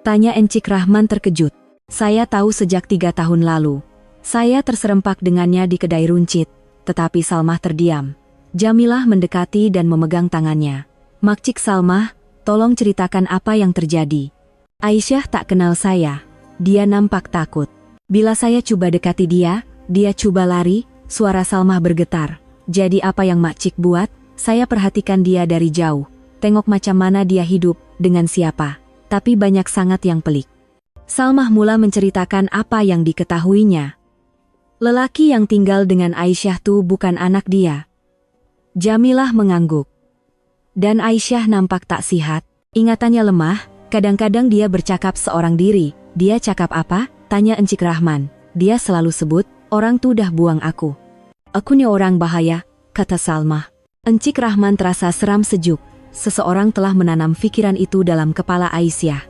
Tanya Encik Rahman terkejut. Saya tahu sejak 3 tahun lalu. Saya terserempak dengannya di kedai runcit, tetapi Salmah terdiam. Jamilah mendekati dan memegang tangannya. Makcik Salmah, tolong ceritakan apa yang terjadi. Aisyah tak kenal saya. Dia nampak takut. Bila saya coba dekati dia coba lari, suara Salmah bergetar. Jadi apa yang makcik buat? Saya perhatikan dia dari jauh. Tengok macam mana dia hidup, dengan siapa. Tapi banyak sangat yang pelik. Salmah mula menceritakan apa yang diketahuinya. Lelaki yang tinggal dengan Aisyah tuh bukan anak dia. Jamilah mengangguk. Dan Aisyah nampak tak sihat, ingatannya lemah, kadang-kadang dia bercakap seorang diri. Dia cakap apa? Tanya Encik Rahman. Dia selalu sebut, orang tuh dah buang aku. Aku ni orang bahaya, kata Salmah. Encik Rahman terasa seram sejuk. Seseorang telah menanam pikiran itu dalam kepala Aisyah.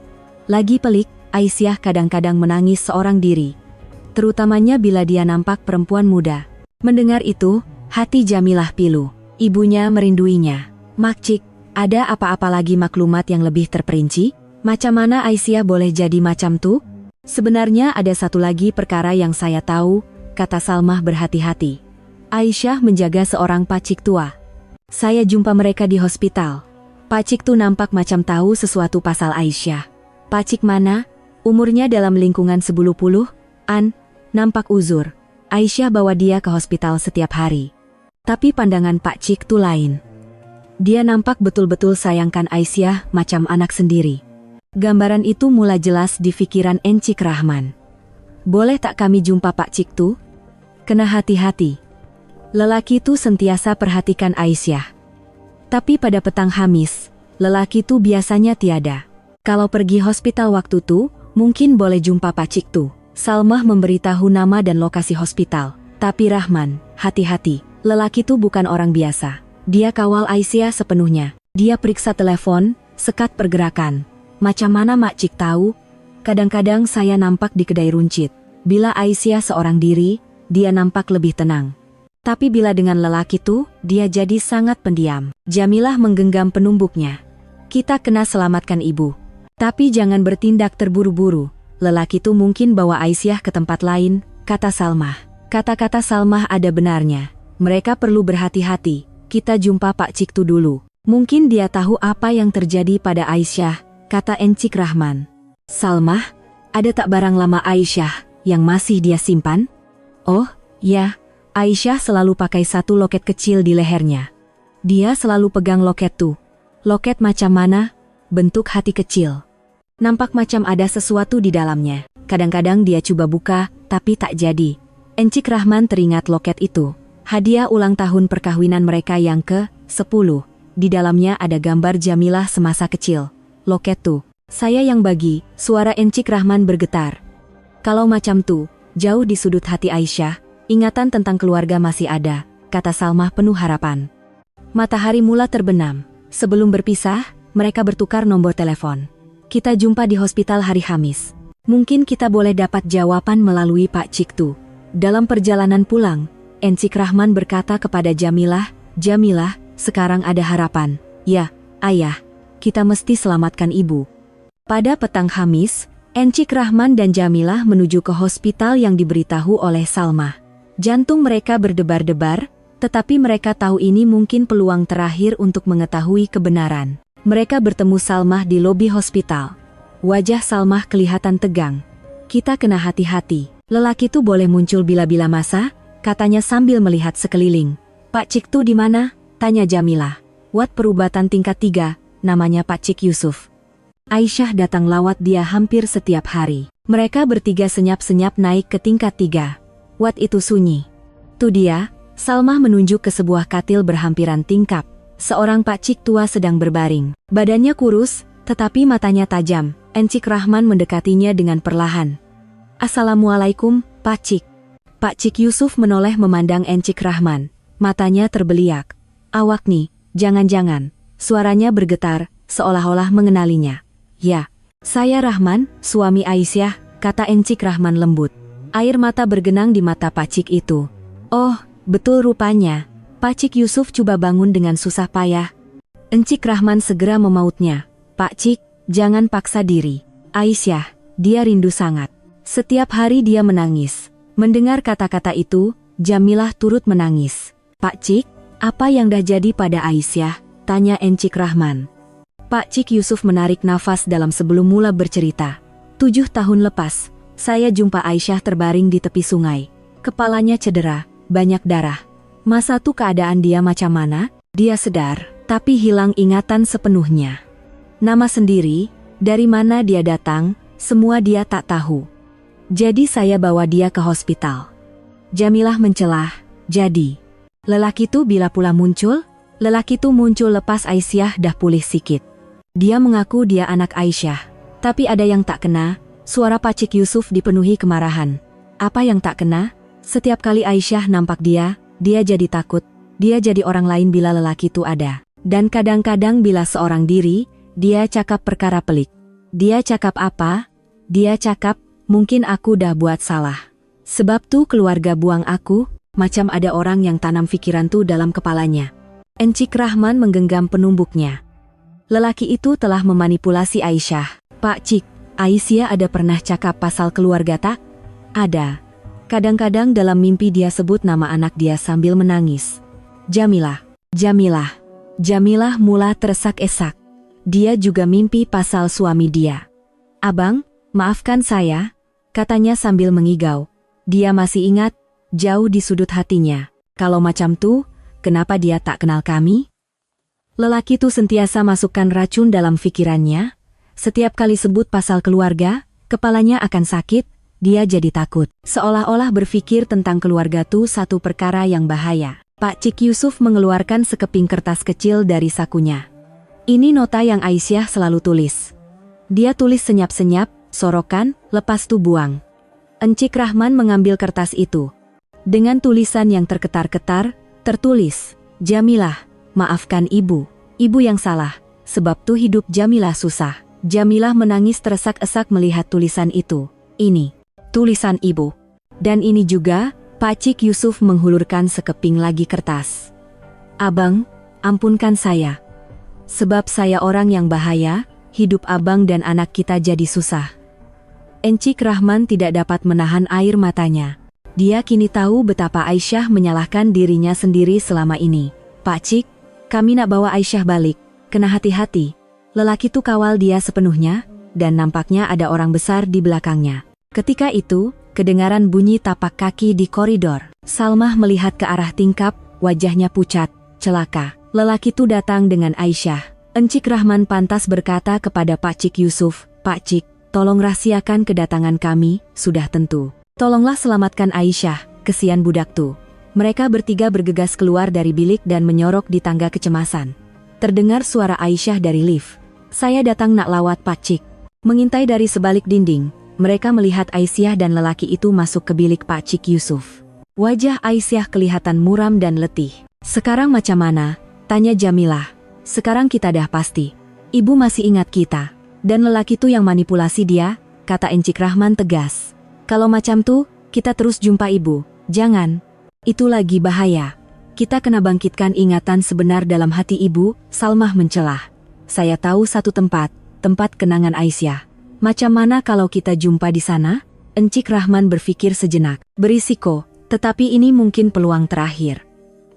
Lagi pelik, Aisyah kadang-kadang menangis seorang diri. Terutamanya bila dia nampak perempuan muda. Mendengar itu, hati Jamilah pilu. Ibunya merinduinya. Makcik, ada apa-apa lagi maklumat yang lebih terperinci? Macam mana Aisyah boleh jadi macam tuh? Sebenarnya ada satu lagi perkara yang saya tahu, kata Salmah berhati-hati. Aisyah menjaga seorang pacik tua. Saya jumpa mereka di hospital. Pacik tuh nampak macam tahu sesuatu pasal Aisyah. Pacik mana? Umurnya dalam lingkungan 10-an, nampak uzur. Aisyah bawa dia ke hospital setiap hari. Tapi pandangan Pak Cik Tu lain. Dia nampak betul-betul sayangkan Aisyah macam anak sendiri. Gambaran itu mulai jelas di pikiran Encik Rahman. Boleh tak kami jumpa Pak Cik Tu? Kena hati-hati. Lelaki itu sentiasa perhatikan Aisyah. Tapi pada petang Hamis, lelaki itu biasanya tiada. Kalau pergi hospital waktu itu, mungkin boleh jumpa Pak Cik Tu. Salmah memberitahu nama dan lokasi hospital. Tapi Rahman, hati-hati, lelaki itu bukan orang biasa. Dia kawal Aisyah sepenuhnya. Dia periksa telepon, sekat pergerakan. Macam mana Mak Cik tahu? Kadang-kadang saya nampak di kedai runcit. Bila Aisyah seorang diri, dia nampak lebih tenang. Tapi bila dengan lelaki itu, dia jadi sangat pendiam. Jamilah menggenggam penumbuknya. Kita kena selamatkan ibu. Tapi jangan bertindak terburu-buru. Lelaki itu mungkin bawa Aisyah ke tempat lain, kata Salmah. Kata-kata Salmah ada benarnya. Mereka perlu berhati-hati. Kita jumpa Pak Cik Tu dulu. Mungkin dia tahu apa yang terjadi pada Aisyah, kata Encik Rahman. Salmah, ada tak barang lama Aisyah yang masih dia simpan? Oh, ya, Aisyah selalu pakai satu loket kecil di lehernya. Dia selalu pegang loket tuh. Loket macam mana? Bentuk hati kecil. Nampak macam ada sesuatu di dalamnya. Kadang-kadang dia coba buka, tapi tak jadi. Encik Rahman teringat loket itu. Hadiah ulang tahun perkawinan mereka yang ke-10. Di dalamnya ada gambar Jamilah semasa kecil. Loket tuh, saya yang bagi, suara Encik Rahman bergetar. Kalau macam tuh, jauh di sudut hati Aisyah, ingatan tentang keluarga masih ada, kata Salmah penuh harapan. Matahari mula terbenam. Sebelum berpisah, mereka bertukar nomor telepon. Kita jumpa di hospital hari Kamis. Mungkin kita boleh dapat jawaban melalui Pak Cik Tu. Dalam perjalanan pulang, Encik Rahman berkata kepada Jamilah, Jamilah, sekarang ada harapan. Ya, ayah, kita mesti selamatkan ibu. Pada petang Kamis, Encik Rahman dan Jamilah menuju ke hospital yang diberitahu oleh Salmah. Jantung mereka berdebar-debar, tetapi mereka tahu ini mungkin peluang terakhir untuk mengetahui kebenaran. Mereka bertemu Salmah di lobi hospital. Wajah Salmah kelihatan tegang. Kita kena hati-hati. Lelaki itu boleh muncul bila-bila masa, katanya sambil melihat sekeliling. Pak Cik Tu di mana? Tanya Jamilah. Wat perubatan tingkat 3, namanya Pak Cik Yusuf. Aisyah datang lawat dia hampir setiap hari. Mereka bertiga senyap-senyap naik ke tingkat 3. Wat itu sunyi. Tu dia, Salmah menunjuk ke sebuah katil berhampiran tingkap. Seorang Pak Cik tua sedang berbaring. Badannya kurus, tetapi matanya tajam. Encik Rahman mendekatinya dengan perlahan. Assalamualaikum, Pak Cik. Pak Cik Yusuf menoleh memandang Encik Rahman. Matanya terbeliak. Awak nih, jangan-jangan. Suaranya bergetar, seolah-olah mengenalinya. Ya, saya Rahman, suami Aisyah, kata Encik Rahman lembut. Air mata bergenang di mata Pak Cik itu. Oh, betul rupanya. Pak Cik Yusuf coba bangun dengan susah payah. Encik Rahman segera memautnya. Pak Cik, jangan paksa diri. Aisyah, dia rindu sangat. Setiap hari dia menangis. Mendengar kata-kata itu, Jamilah turut menangis. Pak Cik, apa yang dah jadi pada Aisyah? Tanya Encik Rahman. Pak Cik Yusuf menarik nafas dalam sebelum mula bercerita. 7 tahun lepas, saya jumpa Aisyah terbaring di tepi sungai. Kepalanya cedera, banyak darah. Masa tuh keadaan dia macam mana? Dia sedar, tapi hilang ingatan sepenuhnya. Nama sendiri, dari mana dia datang, semua dia tak tahu. Jadi saya bawa dia ke hospital. Jamilah mencelah, jadi. Lelaki itu bila pula muncul? Lelaki itu muncul lepas Aisyah dah pulih sikit. Dia mengaku dia anak Aisyah. Tapi ada yang tak kena, suara Pak Cik Yusuf dipenuhi kemarahan. Apa yang tak kena? Setiap kali Aisyah nampak dia jadi takut, dia jadi orang lain bila lelaki itu ada. Dan kadang-kadang bila seorang diri, dia cakap perkara pelik. Dia cakap apa? Dia cakap, mungkin aku dah buat salah. Sebab tuh keluarga buang aku, macam ada orang yang tanam pikiran tuh dalam kepalanya. Encik Rahman menggenggam penumbuknya. Lelaki itu telah memanipulasi Aisyah. Pak Cik, Aisyah ada pernah cakap pasal keluarga tak? Ada. Kadang-kadang dalam mimpi dia sebut nama anak dia sambil menangis. Jamilah, Jamilah. Jamilah mula teresak-esak. Dia juga mimpi pasal suami dia. Abang, maafkan saya, katanya sambil mengigau. Dia masih ingat, jauh di sudut hatinya. Kalau macam tuh, kenapa dia tak kenal kami? Lelaki tuh sentiasa masukkan racun dalam pikirannya. Setiap kali sebut pasal keluarga, kepalanya akan sakit, dia jadi takut. Seolah-olah berpikir tentang keluarga tuh satu perkara yang bahaya. Pak Cik Yusuf mengeluarkan sekeping kertas kecil dari sakunya. Ini nota yang Aisyah selalu tulis. Dia tulis senyap-senyap, sorokan, lepas tuh buang. Encik Rahman mengambil kertas itu. Dengan tulisan yang terketar-ketar, tertulis, Jamilah, maafkan ibu. Ibu yang salah, sebab tuh hidup Jamilah susah. Jamilah menangis teresak-esak melihat tulisan itu. Ini, tulisan ibu. Dan ini juga, Pak Cik Yusuf menghulurkan sekeping lagi kertas. Abang, ampunkan saya. Sebab saya orang yang bahaya, hidup abang dan anak kita jadi susah. Encik Rahman tidak dapat menahan air matanya. Dia kini tahu betapa Aisyah menyalahkan dirinya sendiri selama ini. Pak Cik, kami nak bawa Aisyah balik. Kena hati-hati. Lelaki itu kawal dia sepenuhnya, dan nampaknya ada orang besar di belakangnya. Ketika itu, kedengaran bunyi tapak kaki di koridor. Salmah melihat ke arah tingkap, wajahnya pucat, celaka. Lelaki itu datang dengan Aisyah. Encik Rahman pantas berkata kepada Pak Cik Yusuf, Pak Cik, tolong rahasiakan kedatangan kami, sudah tentu. Tolonglah selamatkan Aisyah, kesian budak tuh. Mereka bertiga bergegas keluar dari bilik dan menyorok di tangga kecemasan. Terdengar suara Aisyah dari lift. Saya datang nak lawat Pak Cik. Mengintai dari sebalik dinding, mereka melihat Aisyah dan lelaki itu masuk ke bilik Pak Cik Yusuf. Wajah Aisyah kelihatan muram dan letih. Sekarang macam mana? Tanya Jamilah. Sekarang kita dah pasti. Ibu masih ingat kita. Dan lelaki itu yang manipulasi dia, kata Encik Rahman tegas. Kalau macam tuh, kita terus jumpa ibu. Jangan. Itu lagi bahaya. Kita kena bangkitkan ingatan sebenar dalam hati ibu, Salmah mencelah. Saya tahu satu tempat kenangan Aisyah. Macam mana kalau kita jumpa di sana? Encik Rahman berpikir sejenak. Berisiko, tetapi ini mungkin peluang terakhir.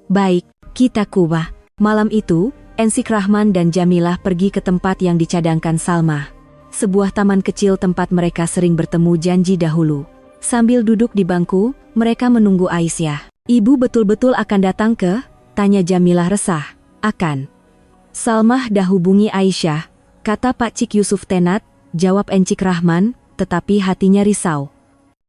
Baik, kita kubah. Malam itu, Encik Rahman dan Jamilah pergi ke tempat yang dicadangkan Salmah. Sebuah taman kecil tempat mereka sering bertemu janji dahulu. Sambil duduk di bangku, mereka menunggu Aisyah. Ibu betul-betul akan datang ke? Tanya Jamilah resah. Akan. Salmah dah hubungi Aisyah, kata Pak Cik Yusuf tenat, jawab Encik Rahman, tetapi hatinya risau.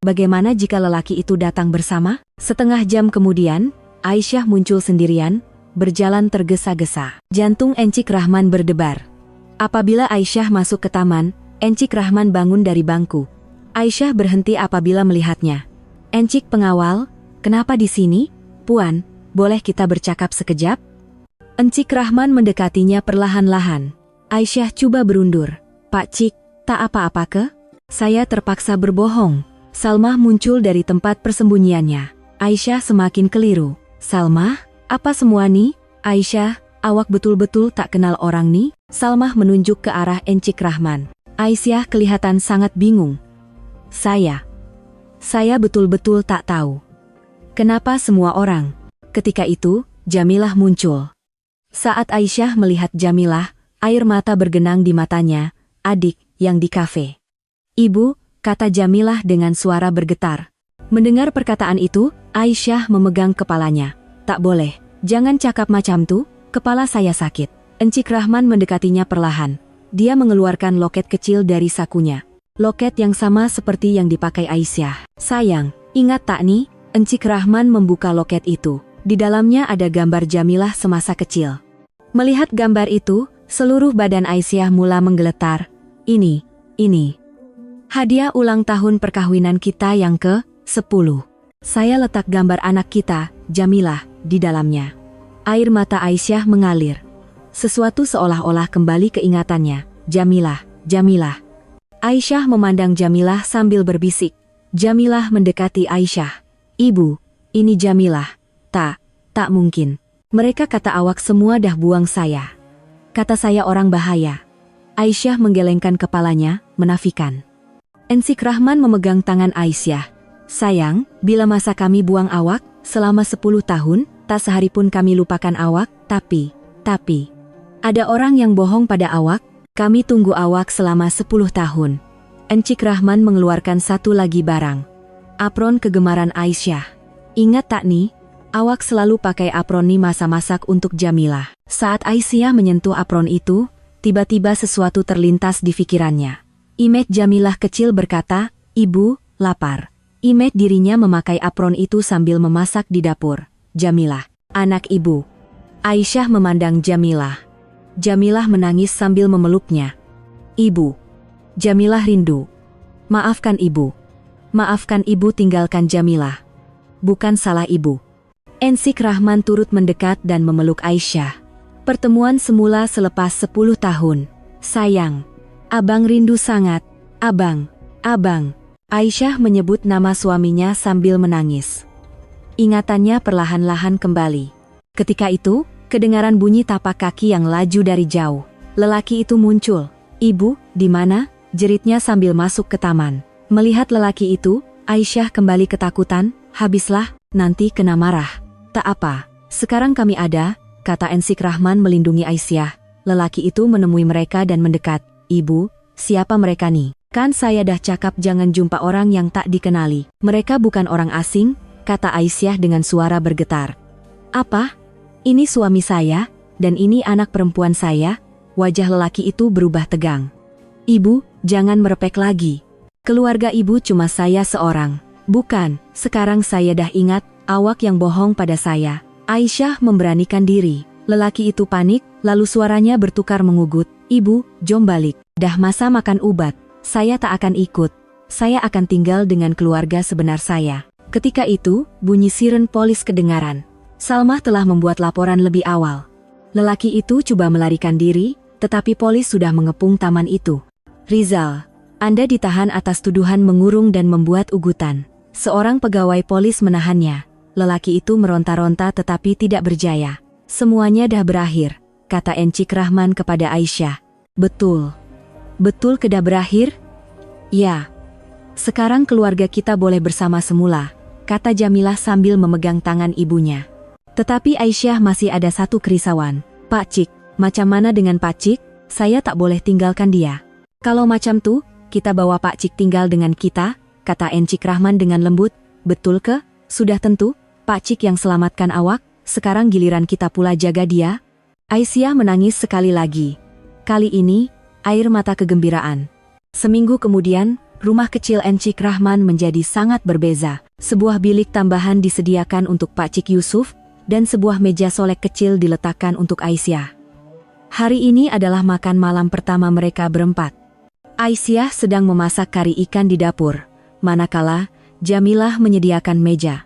Bagaimana jika lelaki itu datang bersama? Setengah jam kemudian, Aisyah muncul sendirian, berjalan tergesa-gesa. Jantung Encik Rahman berdebar. Apabila Aisyah masuk ke taman, Encik Rahman bangun dari bangku. Aisyah berhenti apabila melihatnya. Encik pengawal, kenapa di sini? Puan, boleh kita bercakap sekejap? Encik Rahman mendekatinya perlahan-lahan. Aisyah coba berundur. Pak Cik, tak apa-apa ke? Saya terpaksa berbohong. Salmah muncul dari tempat persembunyiannya. Aisyah semakin keliru. Salmah, apa semua nih? Aisyah, awak betul-betul tak kenal orang nih? Salmah menunjuk ke arah Encik Rahman. Aisyah kelihatan sangat bingung. Saya betul-betul tak tahu. Kenapa semua orang? Ketika itu, Jamilah muncul. Saat Aisyah melihat Jamilah, air mata bergenang di matanya, adik, yang di kafe. Ibu, kata Jamilah dengan suara bergetar. Mendengar perkataan itu, Aisyah memegang kepalanya. Tak boleh, jangan cakap macam tuh, kepala saya sakit. Encik Rahman mendekatinya perlahan. Dia mengeluarkan loket kecil dari sakunya. Loket yang sama seperti yang dipakai Aisyah. Sayang, ingat tak nih? Encik Rahman membuka loket itu. Di dalamnya ada gambar Jamilah semasa kecil. Melihat gambar itu, seluruh badan Aisyah mula menggeletar. Ini. Hadiah ulang tahun perkawinan kita yang ke-10. Saya letak gambar anak kita, Jamilah, di dalamnya. Air mata Aisyah mengalir. Sesuatu seolah-olah kembali keingatannya. Jamilah. Aisyah memandang Jamilah sambil berbisik. Jamilah mendekati Aisyah. Ibu, ini Jamilah. Tak mungkin. Mereka kata awak semua dah buang saya. Kata saya orang bahaya. Aisyah menggelengkan kepalanya, menafikan. Encik Rahman memegang tangan Aisyah. Sayang, bila masa kami buang awak, selama 10 tahun, tak sehari pun kami lupakan awak, tapi, ada orang yang bohong pada awak, kami tunggu awak selama 10 tahun. Encik Rahman mengeluarkan satu lagi barang. Apron kegemaran Aisyah. Ingat tak nih, awak selalu pakai apron nih masa masak untuk Jamilah. Saat Aisyah menyentuh apron itu, tiba-tiba sesuatu terlintas di pikirannya. Image Jamilah kecil berkata, "Ibu, lapar." Image dirinya memakai apron itu sambil memasak di dapur. Jamilah, anak ibu. Aisyah memandang Jamilah. Jamilah menangis sambil memeluknya. "Ibu." Jamilah rindu. "Maafkan ibu. Maafkan ibu, tinggalkan Jamilah. Bukan salah ibu." Ensik Rahman turut mendekat dan memeluk Aisyah. Pertemuan semula selepas 10 tahun. "Sayang, abang rindu sangat. Abang, abang." Aisyah menyebut nama suaminya sambil menangis. Ingatannya perlahan-lahan kembali. Ketika itu, kedengaran bunyi tapak kaki yang laju dari jauh. Lelaki itu muncul. "Ibu, di mana?" jeritnya sambil masuk ke taman. Melihat lelaki itu, Aisyah kembali ketakutan. "Habislah, nanti kena marah." "Tak apa, sekarang kami ada," kata Ensik Rahman melindungi Aisyah. Lelaki itu menemui mereka dan mendekat. "Ibu, siapa mereka nih? Kan saya dah cakap jangan jumpa orang yang tak dikenali." "Mereka bukan orang asing," kata Aisyah dengan suara bergetar. "Apa? Ini suami saya, dan ini anak perempuan saya." Wajah lelaki itu berubah tegang. "Ibu, jangan merepek lagi. Keluarga ibu cuma saya seorang." "Bukan, sekarang saya dah ingat, awak yang bohong pada saya." Aisyah memberanikan diri. Lelaki itu panik, lalu suaranya bertukar mengugut. "Ibu, jom balik. Dah masa makan ubat. Saya tak akan ikut. Saya akan tinggal dengan keluarga sebenar saya." Ketika itu, bunyi siren polis kedengaran. Salmah telah membuat laporan lebih awal. Lelaki itu coba melarikan diri, tetapi polis sudah mengepung taman itu. "Rizal, Anda ditahan atas tuduhan mengurung dan membuat ugutan." Seorang pegawai polis menahannya. Lelaki itu meronta-ronta tetapi tidak berjaya. "Semuanya dah berakhir," kata Ensik Rahman kepada Aisyah. "Betul. Betul kedah berakhir?" "Ya. Sekarang keluarga kita boleh bersama semula," kata Jamilah sambil memegang tangan ibunya. Tetapi Aisyah masih ada satu kerisauan. "Pak Cik, macam mana dengan Pak Cik? Saya tak boleh tinggalkan dia." "Kalau macam tuh, kita bawa Pak Cik tinggal dengan kita," kata Ensik Rahman dengan lembut. "Betul ke? Sudah tentu. Pak Cik yang selamatkan awak, sekarang giliran kita pula jaga dia." Aisyah menangis sekali lagi. Kali ini, air mata kegembiraan. Seminggu kemudian, rumah kecil Ensik Rahman menjadi sangat berbeza. Sebuah bilik tambahan disediakan untuk Pak Cik Yusuf, dan sebuah meja solek kecil diletakkan untuk Aisyah. Hari ini adalah makan malam pertama mereka berempat. Aisyah sedang memasak kari ikan di dapur, manakala Jamilah menyediakan meja.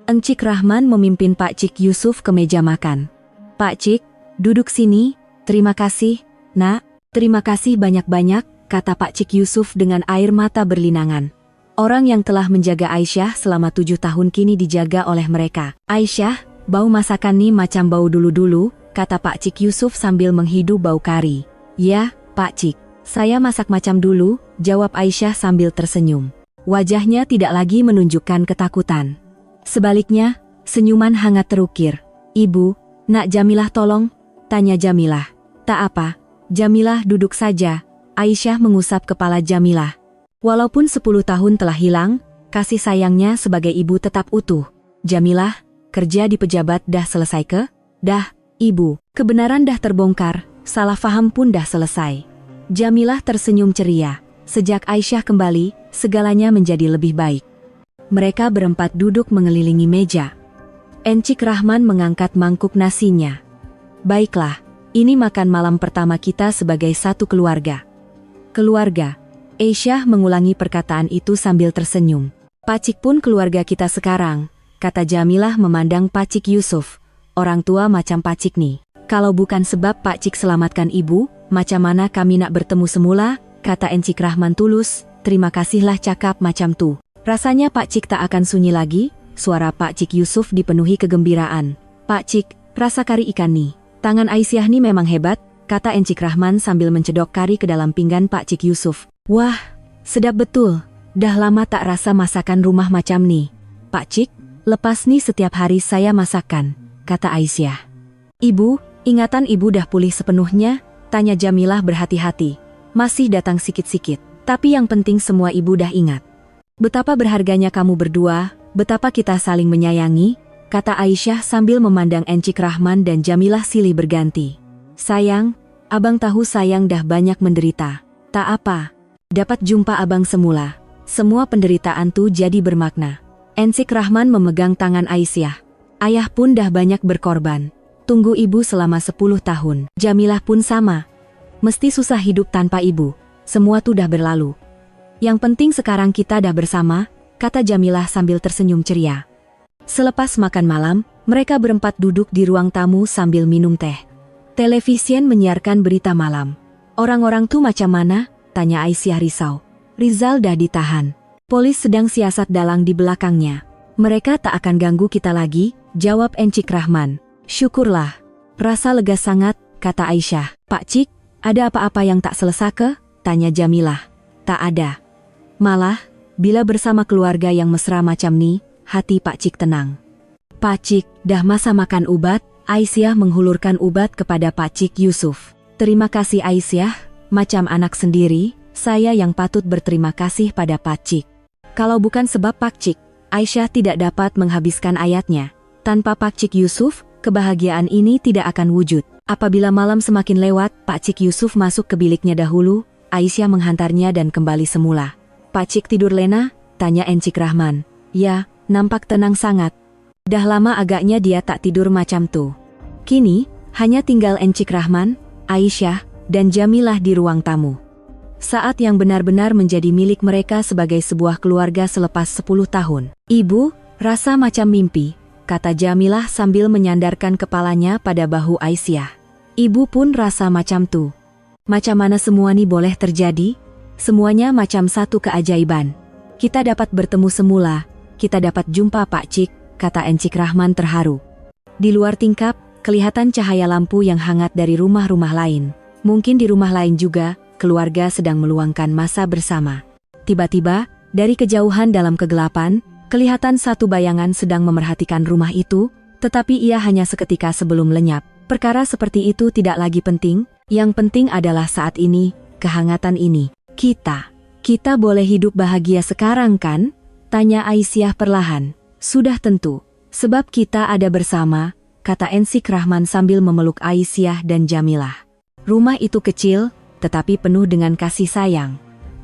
Ensik Rahman memimpin Pak Cik Yusuf ke meja makan. "Pak Cik, duduk sini. Terima kasih, Nak. Terima kasih banyak-banyak," kata Pak Cik Yusuf dengan air mata berlinangan. Orang yang telah menjaga Aisyah selama 7 tahun kini dijaga oleh mereka. "Aisyah, bau masakan nih macam bau dulu-dulu," kata Pak Cik Yusuf sambil menghidu bau kari. "Ya, Pak Cik. Saya masak macam dulu," jawab Aisyah sambil tersenyum. Wajahnya tidak lagi menunjukkan ketakutan. Sebaliknya, senyuman hangat terukir. "Ibu, Nak Jamilah tolong?" tanya Jamilah. "Tak apa, Jamilah duduk saja." Aisyah mengusap kepala Jamilah. Walaupun 10 tahun telah hilang, kasih sayangnya sebagai ibu tetap utuh. "Jamilah, kerja di pejabat dah selesai ke?" "Dah, Ibu. Kebenaran dah terbongkar, salah faham pun dah selesai." Jamilah tersenyum ceria. Sejak Aisyah kembali, segalanya menjadi lebih baik. Mereka berempat duduk mengelilingi meja. Ensik Rahman mengangkat mangkuk nasinya. "Baiklah, ini makan malam pertama kita sebagai satu keluarga." "Keluarga?" Aisyah mengulangi perkataan itu sambil tersenyum. "Pak Cik pun keluarga kita sekarang," kata Jamilah memandang Pak Cik Yusuf. "Orang tua macam Pak Cik nih. Kalau bukan sebab Pak Cik selamatkan ibu, macam mana kami nak bertemu semula?" kata Ensik Rahman tulus. "Terima kasihlah cakap macam tuh. Rasanya Pak Cik tak akan sunyi lagi." Suara Pak Cik Yusuf dipenuhi kegembiraan. "Pak Cik, rasa kari ikan nih. Tangan Aisyah nih memang hebat," kata Ensik Rahman sambil mencedok kari ke dalam pinggan Pak Cik Yusuf. "Wah, sedap betul. Dah lama tak rasa masakan rumah macam nih. Pak Cik, lepas nih setiap hari saya masakan," kata Aisyah. "Ibu, ingatan ibu dah pulih sepenuhnya?" tanya Jamilah berhati-hati. "Masih datang sikit-sikit, tapi yang penting semua ibu dah ingat. Betapa berharganya kamu berdua, Betapa kita saling menyayangi, kata Aisyah sambil memandang Encik Rahman dan Jamilah silih berganti. Sayang, abang tahu sayang dah banyak menderita. Tak apa, dapat jumpa abang semula. Semua penderitaan tuh jadi bermakna. Encik Rahman memegang tangan Aisyah. Ayah pun dah banyak berkorban. Tunggu ibu selama 10 tahun. Jamilah pun sama. Mesti susah hidup tanpa ibu. Semua tuh dah berlalu. Yang penting sekarang kita dah bersama, kata Jamilah sambil tersenyum ceria. Selepas makan malam, mereka berempat duduk di ruang tamu sambil minum teh. Televisi menyiarkan berita malam. Orang-orang tuh macam mana? Tanya Aisyah risau. Rizal dah ditahan. Polis sedang siasat dalang di belakangnya. Mereka tak akan ganggu kita lagi, jawab Encik Rahman. Syukurlah. Rasa lega sangat, kata Aisyah. Pak Cik, ada apa-apa yang tak selesai ke? Tanya Jamilah. Tak ada. Malah, bila bersama keluarga yang mesra macam ni, hati Pak Cik tenang. Pak Cik, dah masa makan ubat? Aisyah menghulurkan ubat kepada Pak Cik Yusuf. Terima kasih Aisyah, macam anak sendiri, saya yang patut berterima kasih pada Pak Cik. Kalau bukan sebab Pak Cik, Aisyah tidak dapat menghabiskan ayatnya. Tanpa Pak Cik Yusuf, kebahagiaan ini tidak akan wujud. Apabila malam semakin lewat, Pak Cik Yusuf masuk ke biliknya dahulu, Aisyah menghantarnya dan kembali semula. Pak Cik tidur lena? Tanya Encik Rahman. Ya, nampak tenang sangat. Dah lama agaknya dia tak tidur macam tuh. Kini, hanya tinggal Encik Rahman, Aisyah, dan Jamilah di ruang tamu. Saat yang benar-benar menjadi milik mereka sebagai sebuah keluarga selepas 10 tahun. Ibu, rasa macam mimpi, kata Jamilah sambil menyandarkan kepalanya pada bahu Aisyah. Ibu pun rasa macam tuh. Macam mana semua ini boleh terjadi? Semuanya macam satu keajaiban. Kita dapat bertemu semula, kita dapat jumpa Pak Cik, kata Encik Rahman terharu. Di luar tingkap, kelihatan cahaya lampu yang hangat dari rumah-rumah lain. Mungkin di rumah lain juga, keluarga sedang meluangkan masa bersama. Tiba-tiba, dari kejauhan dalam kegelapan, kelihatan satu bayangan sedang memerhatikan rumah itu, tetapi ia hanya seketika sebelum lenyap. Perkara seperti itu tidak lagi penting, yang penting adalah saat ini, kehangatan ini. Kita boleh hidup bahagia sekarang kan? Tanya Aisyah perlahan. Sudah tentu, sebab kita ada bersama, kata Encik Rahman sambil memeluk Aisyah dan Jamilah. Rumah itu kecil, tetapi penuh dengan kasih sayang.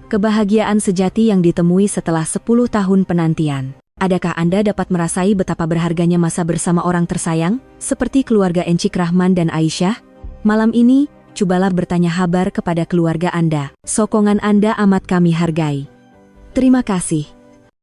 Kebahagiaan sejati yang ditemui setelah 10 tahun penantian. Adakah Anda dapat merasai betapa berharganya masa bersama orang tersayang, seperti keluarga Encik Rahman dan Aisyah? Malam ini, cobalah bertanya kabar kepada keluarga Anda. Sokongan Anda amat kami hargai. Terima kasih.